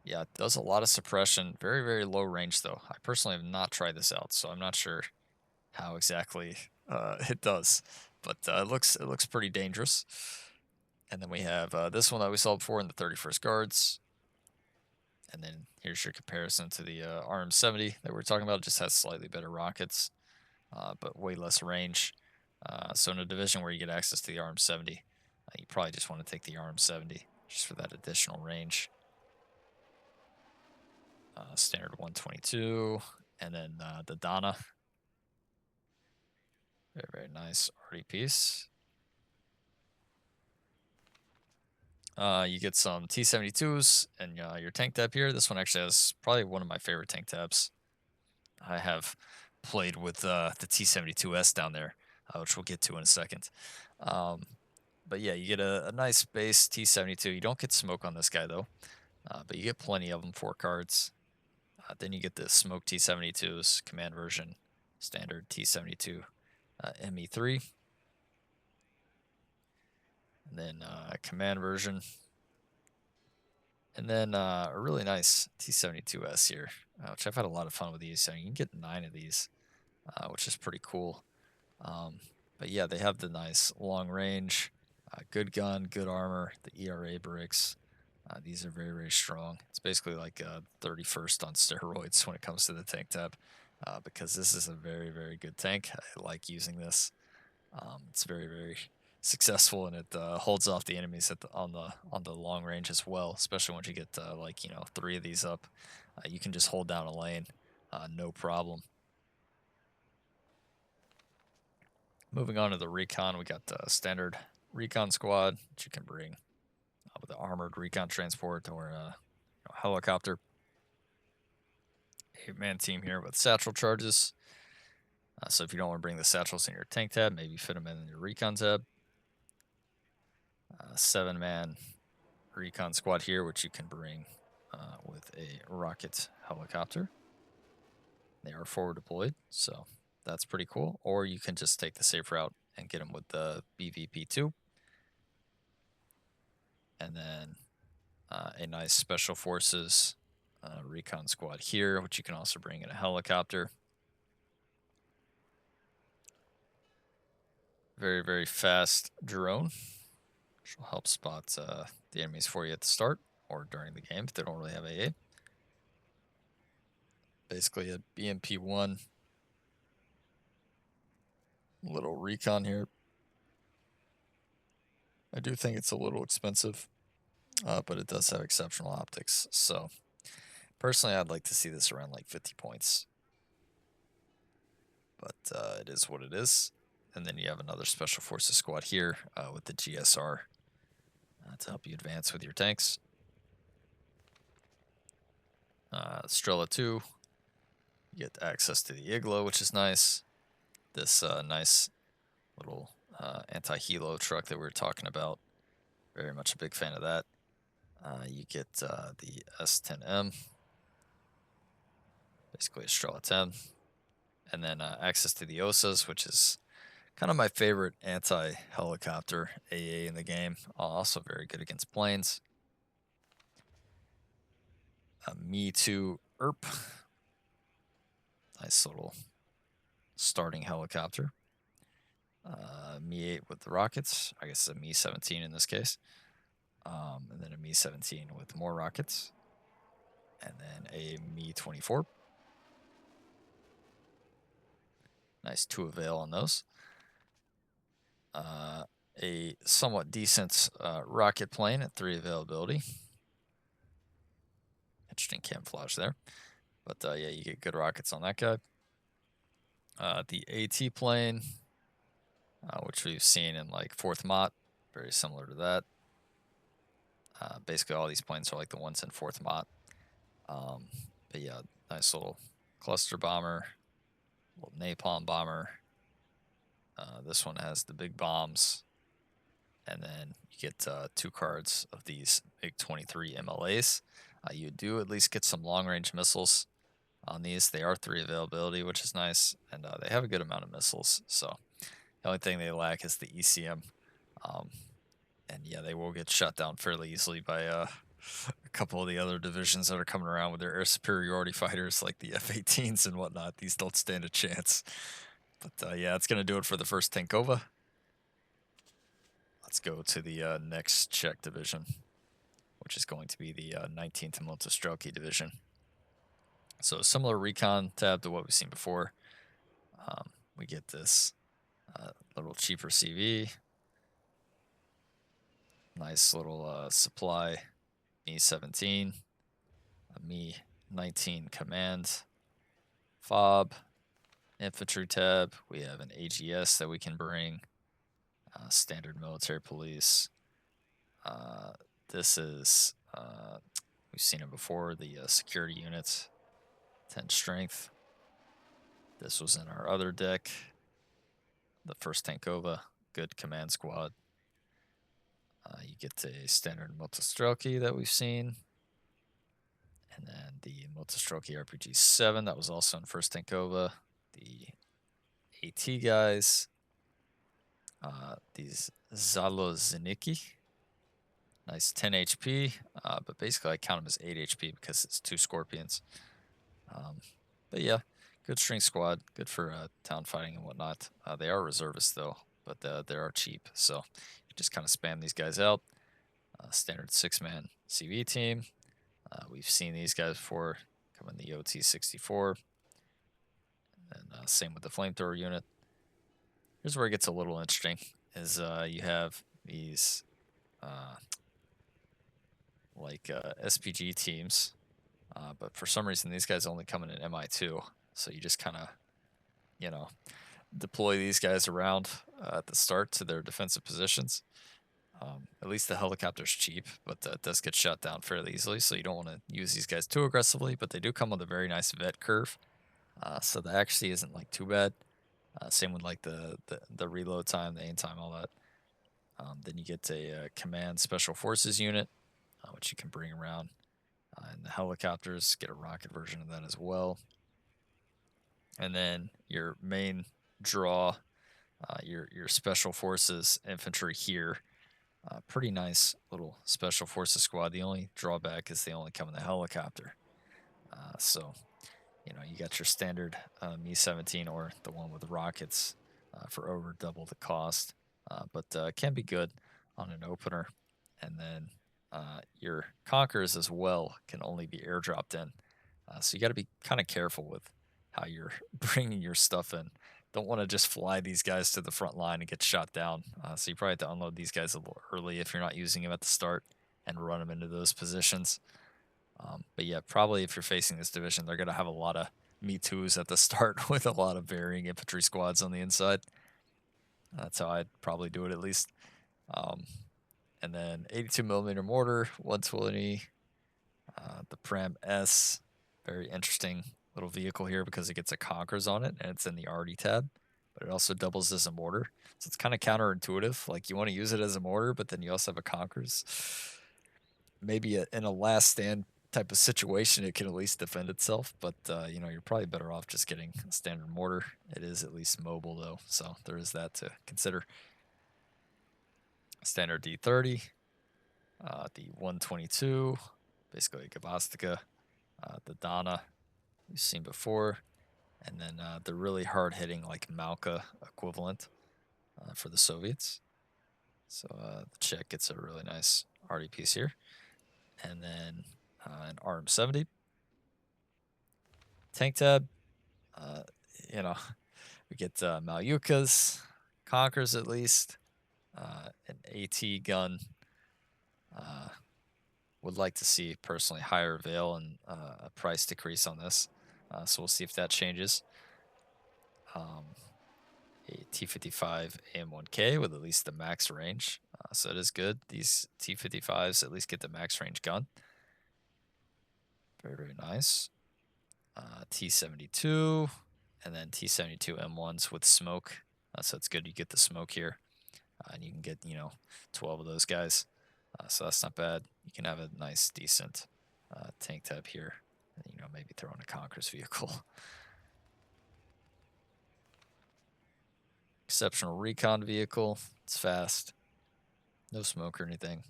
Yeah, it does a lot of suppression. Very, very low range, though. I personally have not tried this out, so I'm not sure how exactly it does. But it looks pretty dangerous. And then we have this one that we saw before in the 31st Guards. And then here's your comparison to the RM70 that we were talking about. It just has slightly better rockets, but way less range. So in a division where you get access to the RM70, you probably just want to take the RM70 just for that additional range. Standard 122, and then the Donna. Very, very nice arty piece. You get some T72s and your tank tab here. This one actually has probably one of my favorite tank tabs. I have played with the T72S down there, which we'll get to in a second. But yeah, you get a nice base T72. You don't get smoke on this guy, though, but you get plenty of them, 4 cards. Then you get the smoke T72s, command version, standard T72 ME3. And then command version. And then a really nice T72S here, which I've had a lot of fun with these. So you can get 9 of these, which is pretty cool. But yeah, they have the nice long range, good gun, good armor, the ERA bricks. These are very, very strong. It's basically like 31st on steroids when it comes to the tank tab, because this is a very, very good tank. I like using this. It's very, very successful, and it holds off the enemies on the long range as well. Especially once you get like 3 of these up, you can just hold down a lane, no problem. Moving on to the recon, we got the standard recon squad, which you can bring with the armored recon transport or helicopter. 8-man team here with satchel charges. So if you don't want to bring the satchels in your tank tab, maybe fit them in your recon tab. 7-man recon squad here, which you can bring with a rocket helicopter. They are forward deployed, so that's pretty cool. Or you can just take the safe route and get them with the BVP-2. And then a nice special forces recon squad here, which you can also bring in a helicopter. Very, very fast drone, which will help spot the enemies for you at the start or during the game if they don't really have AA. Basically a BMP-1 little recon here. I do think it's a little expensive, but it does have exceptional optics. So personally, I'd like to see this around like 50 points. But it is what it is. And then you have another Special Forces squad here with the GSR to help you advance with your tanks. Strela 2, you get access to the Igloo, which is nice. This nice little anti-helo truck that we were talking about. Very much a big fan of that. You get the S10M, basically a Strela 10. And then access to the OSAs, which is kind of my favorite anti-helicopter AA in the game. Also very good against planes. Me-2 ERP. Nice little starting helicopter. Me-8 with the rockets. I guess a Me-17 in this case. And then a Me-17 with more rockets. And then a Me-24. Nice 2 avail on those. A somewhat decent rocket plane at 3 availability. Interesting camouflage there. But yeah, you get good rockets on that guy. The AT plane, which we've seen in like 4th Mott, very similar to that. Basically all these planes are like the ones in 4th Mott. But yeah, nice little cluster bomber, little napalm bomber. This one has the big bombs. And then you get 2 cards of these MiG-23 MLAs. You do at least get some long-range missiles, on these. They are 3 availability, which is nice, and they have a good amount of missiles. So the only thing they lack is the ECM. And yeah, they will get shut down fairly easily by a couple of the other divisions that are coming around with their air superiority fighters, like the F-18s and whatnot. These don't stand a chance. But yeah, it's going to do it for the first Tankova. Let's go to the next Czech division, which is going to be the 19th Moto Stroky division. So similar recon tab to what we've seen before. We get this little cheaper CV. Nice little supply. Me-17. A Me-19 command. Fob. Infantry tab. We have an AGS that we can bring. Standard military police. This is, we've seen it before, the security units. 10 strength. This was in our other deck. The first Tankova. Good command squad. You get a standard Moto Stroky that we've seen. And then the Moto Stroky RPG 7 that was also in first Tankova. The AT guys. These Zaloziniki. Nice 10 HP, but basically I count them as 8 HP because it's 2 Scorpions. But yeah, good string squad, good for town fighting and whatnot. They are reservists though, but they are cheap, so you just kind of spam these guys out. Standard 6-man CV team. We've seen these guys before, come in the OT-64. And same with the flamethrower unit. Here's where it gets a little interesting, is you have these SPG teams, but for some reason these guys only come in an MI2, so you just kind of, deploy these guys around at the start to their defensive positions. At least the helicopter's cheap, but that does get shut down fairly easily, so you don't want to use these guys too aggressively, but they do come with a very nice vet curve, so that actually isn't like too bad. Same with like the reload time, the aim time, all that. Then you get a command special forces unit, which you can bring around. And the helicopters get a rocket version of that as well. And then your main draw, your special forces infantry here. Pretty nice little special forces squad. The only drawback is they only come in the helicopter. So, you got your standard Me-17 or the one with the rockets for over double the cost. But can be good on an opener. And then your Conquerors as well can only be airdropped in. So you got to be kind of careful with how you're bringing your stuff in. Don't want to just fly these guys to the front line and get shot down. So you probably have to unload these guys a little early if you're not using them at the start and run them into those positions. But yeah, probably if you're facing this division, they're going to have a lot of Me-2s at the start with a lot of varying infantry squads on the inside. That's how I'd probably do it at least. And then 82mm mortar, 120. The Pram S, very interesting little vehicle here because it gets a Conquerors on it and it's in the Arty tab, but it also doubles as a mortar. So it's kind of counterintuitive. Like you want to use it as a mortar, but then you also have a Conquerors. Maybe in a last stand type of situation, it can at least defend itself, but you're probably better off just getting a standard mortar. It is at least mobile though, so there is that to consider. Standard D30, the 122, basically a Gabastica, the Dana we've seen before, and then the really hard-hitting like Malka equivalent for the Soviets. So the Czech gets a really nice Arty piece here, and then an RM-70 tank tab. We get Malyukas, Conquerors at least. An AT gun. Would like to see personally higher avail and a price decrease on this. So we'll see if that changes. A T-55 AM1K with at least the max range. So it is good. These T-55s at least get the max range gun. Very, very nice. T-72 and then T-72 M1s with smoke. So it's good you get the smoke here. And you can get, 12 of those guys. So that's not bad. You can have a nice, decent tank tab here You know, maybe throw in a Conqueror's vehicle. Exceptional recon vehicle. It's fast. No smoke or anything.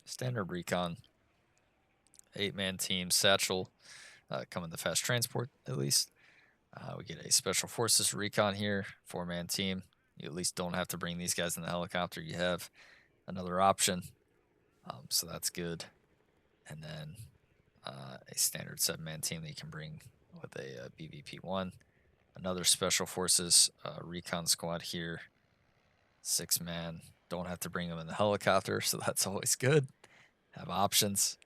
Standard recon. 8-man team. Satchel. Come in the fast transport, at least. We get a special forces recon here. 4-man team. You at least don't have to bring these guys in the helicopter. You have another option. So that's good. And then a standard 7-man team that you can bring with a BVP-1. Another special forces recon squad here. 6-man. Don't have to bring them in the helicopter, so that's always good. Have options.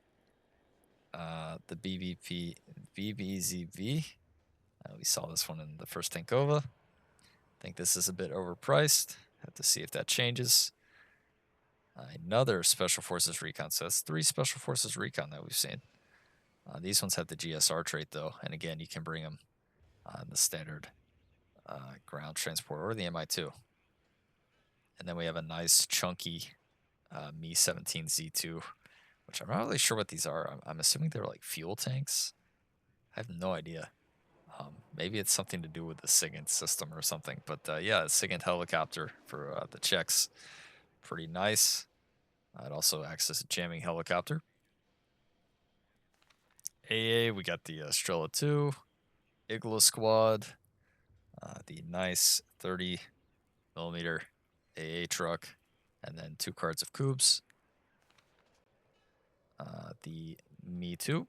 The BBZV. We saw this one in the first Tankova. I think this is a bit overpriced. Have to see if that changes. Another Special Forces Recon. So that's 3 Special Forces Recon that we've seen. These ones have the GSR trait, though. And again, you can bring them on the standard ground transport or the MI2. And then we have a nice chunky Mi-17Z2, which I'm not really sure what these are. I'm assuming they're like fuel tanks. I have no idea. Maybe it's something to do with the SIGINT system or something. But yeah, a SIGINT helicopter for the Czechs. Pretty nice. It also acts as a jamming helicopter. AA, we got the Strela 2, Iglo Squad, the nice 30mm AA truck, and then 2 cards of Cubes. The Mi-2,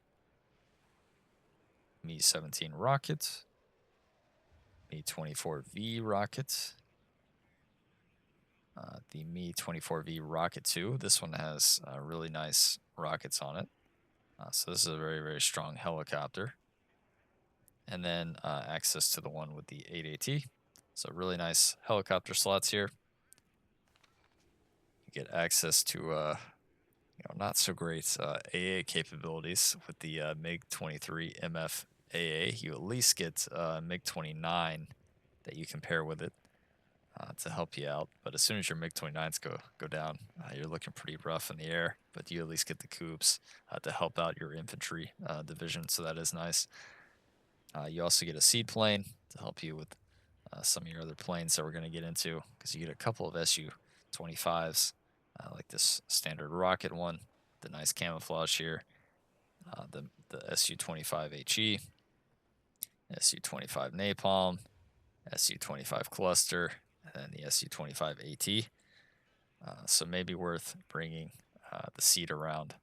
Mi-17 rocket, Mi-24V rocket, the Mi-24V rocket 2. This one has really nice rockets on it. So this is a very, very strong helicopter. And then access to the one with the 8AT. So really nice helicopter slots here. You get access to not so great AA capabilities with the MiG-23 MF AA. You at least get MiG-29 that you can pair with it to help you out. But as soon as your MiG-29s go down, you're looking pretty rough in the air. But you at least get the Cubes to help out your infantry division, so that is nice. You also get a seed plane to help you with some of your other planes that we're going to get into, because you get a couple of Su-25s, like this standard rocket one, the nice camouflage here, the Su-25HE, Su-25 Napalm, Su-25 Cluster, and then the Su-25AT. So maybe worth bringing the seed around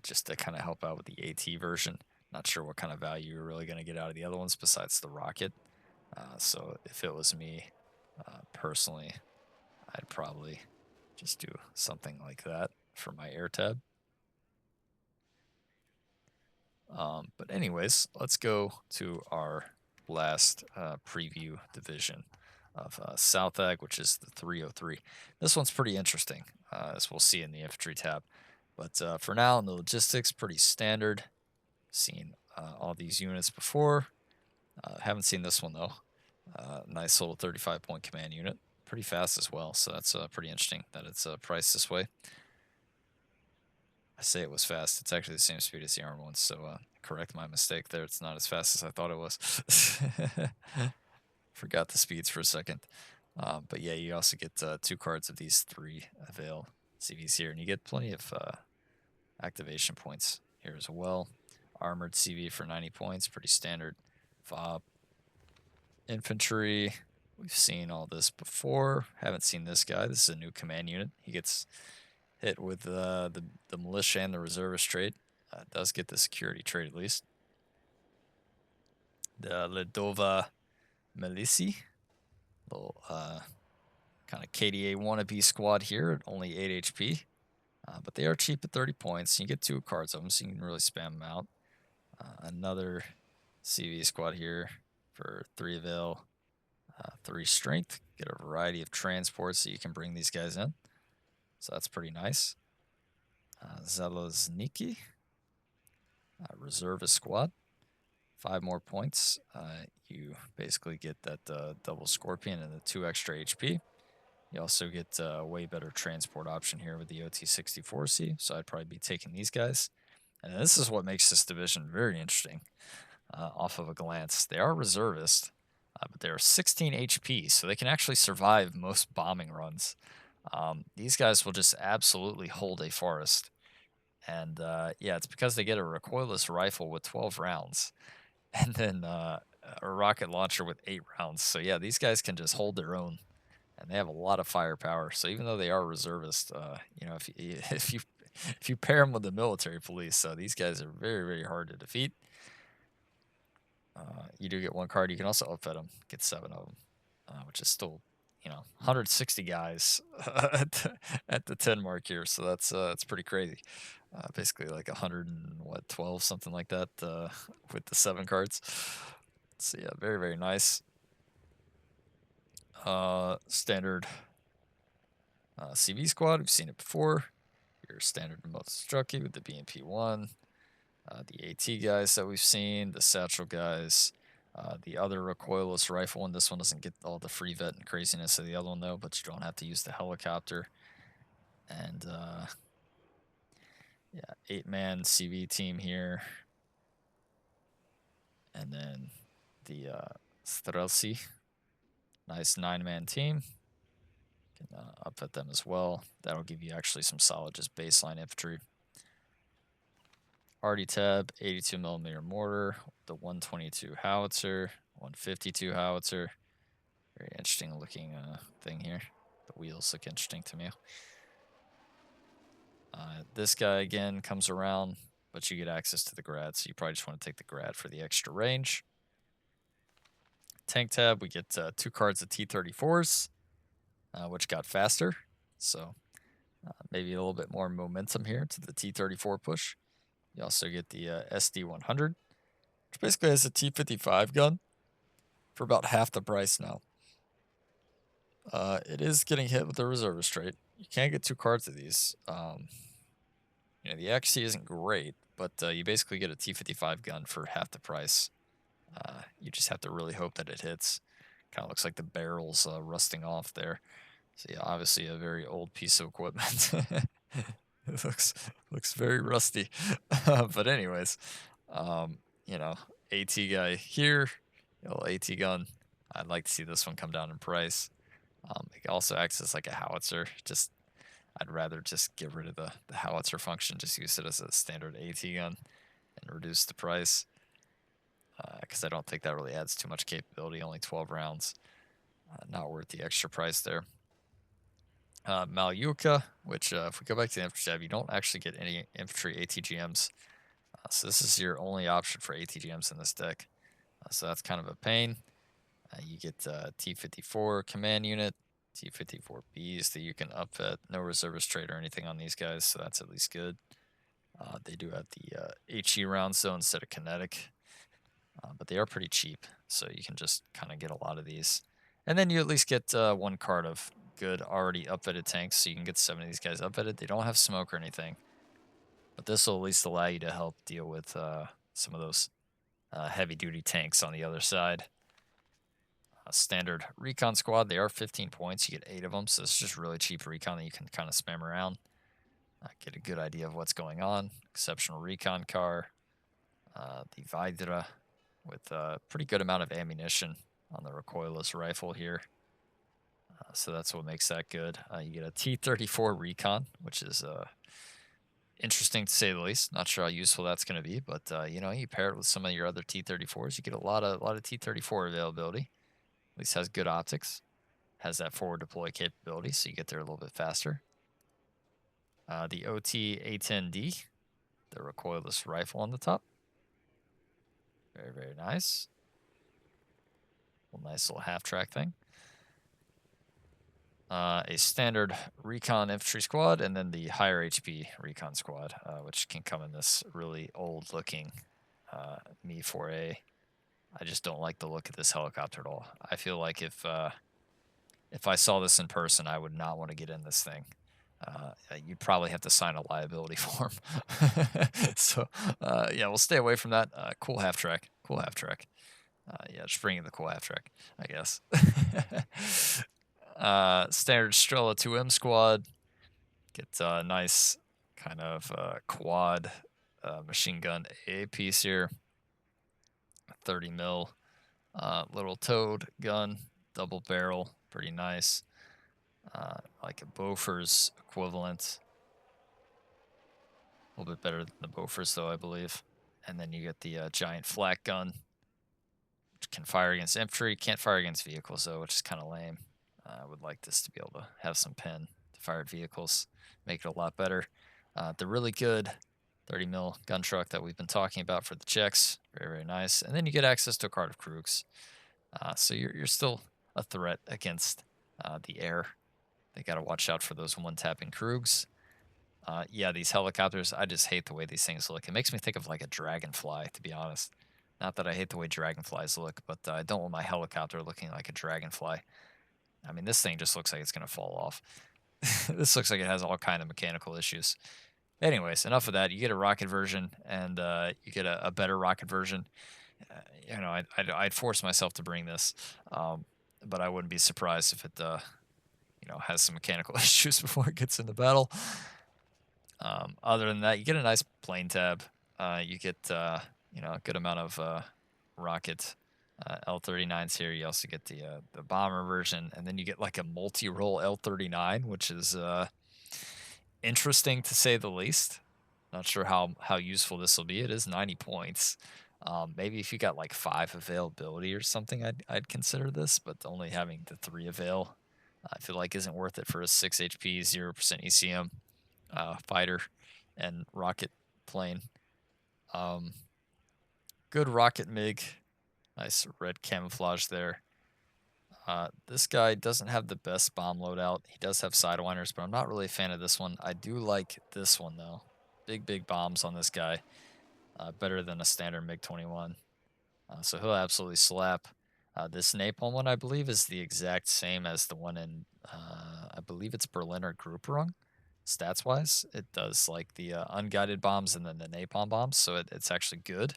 just to kind of help out with the AT version. Not sure what kind of value you're really going to get out of the other ones besides the rocket. So if it was me, personally, I'd probably just do something like that for my air tab. But anyways, let's go to our last preview division of Southag, which is the 303. This one's pretty interesting, as we'll see in the infantry tab. But for now, in the logistics, pretty standard. Seen all these units before. Haven't seen this one, though. Nice little 35-point command unit. Pretty fast as well, so that's pretty interesting that it's priced this way. I say it was fast. It's actually the same speed as the armor one, so correct my mistake there. It's not as fast as I thought it was. Forgot the speeds for a second. But yeah, you also get 2 cards of these 3 avail CVs here, and you get plenty of activation points here as well. Armored CV for 90 points, pretty standard. FOB. Infantry, we've seen all this before. Haven't seen this guy. This is a new command unit. He gets hit with the militia and the reservist trait. Does get the security trait at least. The Ledova Milici, little kind of KDA wannabe squad here at only 8 HP. But they are cheap at 30 points. You get 2 cards of them, so you can really spam them out. Another CV squad here for 3 avail, 3 strength. Get a variety of transports so you can bring these guys in. So that's pretty nice. Zalozniki, reservist squad. 5 more points. You basically get that double Scorpion and the 2 extra HP. You also get a way better transport option here with the OT-64C, so I'd probably be taking these guys. And this is what makes this division very interesting. Off of a glance, they are reservist, but they're 16 HP, so they can actually survive most bombing runs. These guys will just absolutely hold a forest. And yeah, it's because they get a recoilless rifle with 12 rounds and then a rocket launcher with 8 rounds. So yeah, these guys can just hold their own, and they have a lot of firepower. So even though they are reservists, you know, if you if you pair them with the military police, these guys are very, very hard to defeat. You do get one card. You can also upfit them, get 7 of them, which is still, you know, 160 guys at the 10 mark here. So that's pretty crazy. Basically like 112, something like that, with the 7 cards. So yeah, very, very nice. Standard CV squad. We've seen it before. Your standard Moto Stroky with the BMP1. The AT guys that we've seen, the satchel guys, the other recoilless rifle one. This one doesn't get all the free vet and craziness of the other one though, but you don't have to use the helicopter. And yeah, 8-man CV team here. And then the Strelci, nice 9-man team. Can upfit them as well. That'll give you actually some solid just baseline infantry. Arty tab, 82mm mortar, the 122 howitzer, 152 howitzer. Very interesting looking thing here. The wheels look interesting to me. This guy again comes around, but you get access to the grad, so you probably just want to take the grad for the extra range. Tank tab, we get 2 cards of T-34s, which got faster, so maybe a little bit more momentum here to the T-34 push. You also get the SD-100, which basically has a T-55 gun for about half the price now. It is getting hit with the reservist trait. You can't get 2 cards of these. You know, the accuracy isn't great, but you basically get a T-55 gun for half the price. You just have to really hope that it hits. Kind of looks like the barrel's rusting off there. So yeah, obviously a very old piece of equipment. It looks very rusty. But anyways, you know, AT guy here, little AT gun. I'd like to see this one come down in price. It also acts as like a howitzer. Just I'd rather just get rid of the howitzer function, just use it as a standard AT gun and reduce the price. Because I don't think that really adds too much capability, only 12 rounds. Not worth the extra price there. Malyuka, which if we go back to the infantry tab, you don't actually get any infantry ATGMs. So this is your only option for ATGMs in this deck. So that's kind of a pain. You get T-54 command unit, T-54Bs that you can upfit. No reservist trait or anything on these guys, so that's at least good. They do have the HE rounds though instead of kinetic. But they are pretty cheap, so you can just kind of get a lot of these. And then you at least get 1 card of good already upfitted tanks, so you can get 7 of these guys upfitted. They don't have smoke or anything, but this will at least allow you to help deal with some of those heavy-duty tanks on the other side. Standard recon squad, they are 15 points. You get 8 of them, so it's just really cheap recon that you can kind of spam around. Get a good idea of what's going on. Exceptional recon car. The Vidra with a pretty good amount of ammunition on the recoilless rifle here. So that's what makes that good. You get a T-34 recon, which is interesting to say the least. Not sure how useful that's going to be, but you know, you pair it with some of your other T-34s, you get a lot of T-34 availability. At least has good optics. Has that forward deploy capability, so you get there a little bit faster. The OT-A10D, the recoilless rifle on the top. Very, very nice. Nice little half-track thing. A standard recon infantry squad, and then the higher HP recon squad, which can come in this really old-looking Mi-4A. I just don't like the look of this helicopter at all. I feel like if I saw this in person, I would not want to get in this thing. You'd probably have to sign a liability form. So, yeah, we'll stay away from that. Cool half-track. Cool half-track. Yeah, just bring in the cool half-track, I guess. Standard Strela 2M squad. Get a nice kind of quad machine gun A piece here, 30 mil. Little towed gun, double barrel, pretty nice. Like a Bofors equivalent. A little bit better than the Bofors, though, I believe. And then you get the giant flak gun, which can fire against infantry. Can't fire against vehicles, though, which is kind of lame. I would like this to be able to have some pin to fire at vehicles, make it a lot better. The really good 30 mil gun truck that we've been talking about for the Czechs, very, very nice. And then you get access to a card of Krugs. So you're still a threat against the air. They got to watch out for those one-tapping Krugs. Yeah, these helicopters, I just hate the way these things look. It makes me think of like a dragonfly, to be honest. Not that I hate the way dragonflies look, but I don't want my helicopter looking like a dragonfly. I mean, this thing just looks like it's going to fall off. This looks like it has all kind of mechanical issues. Anyways, enough of that. You get a rocket version, and you get a better rocket version. You know, I'd force myself to bring this, but I wouldn't be surprised if it, you know, has some mechanical issues before it gets into battle. Other than that, you get a nice plane tab. You get, you know, a good amount of rocket L-39s here. You also get the bomber version, and then you get like a multi-role L-39, which is interesting to say the least. Not sure how useful this will be. It is 90 points. Maybe if you got like 5 availability or something, I'd consider this, but only having the 3 avail, I feel like isn't worth it for a 6 HP, 0% ECM fighter and rocket plane. Good rocket MiG, nice red camouflage there. This guy doesn't have the best bomb loadout. He does have sidewinders, but I'm not really a fan of this one. I do like this one though. Big bombs on this guy. Better than a standard MiG-21. So he'll absolutely slap. This napalm one, I believe, is the exact same as the one in, I believe it's Berliner Grupperung. Stats-wise, it does like the unguided bombs and then the napalm bombs, so it's actually good.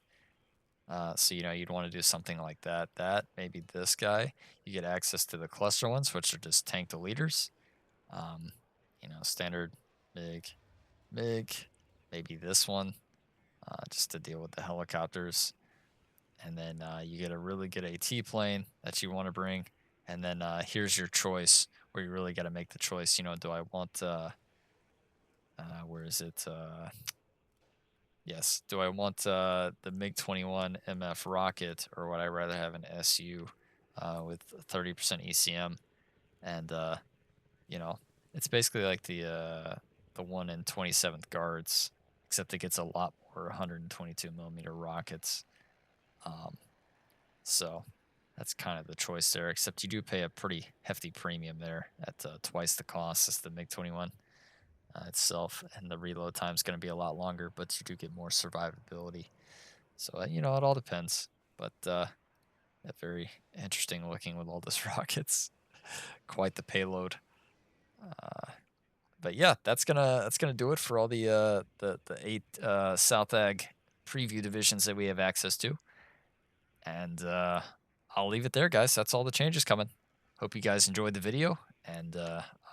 So, you know, you'd want to do something like that. Maybe this guy. You get access to the cluster ones, which are just tank deleters. You know, standard MiG, maybe this one, just to deal with the helicopters. And then you get a really good AT plane that you want to bring. And then here's your choice, where you really got to make the choice. You know, do I want, where is it? Yes. Do I want the MiG-21 MF rocket, or would I rather have an SU with 30% ECM? And, you know, it's basically like the one in 27th Guards, except it gets a lot more 122 millimeter rockets. So that's kind of the choice there, except you do pay a pretty hefty premium there at twice the cost as the MiG-21 itself, and the reload time is going to be a lot longer, but you do get more survivability. So, you know, it all depends, but very interesting looking with all those rockets. Quite the payload. But yeah, that's gonna do it for all the 8 Southag preview divisions that we have access to. And I'll leave it there, guys. That's all the changes coming. Hope you guys enjoyed the video, and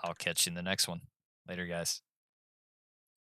I'll catch you in the next one. Later, guys.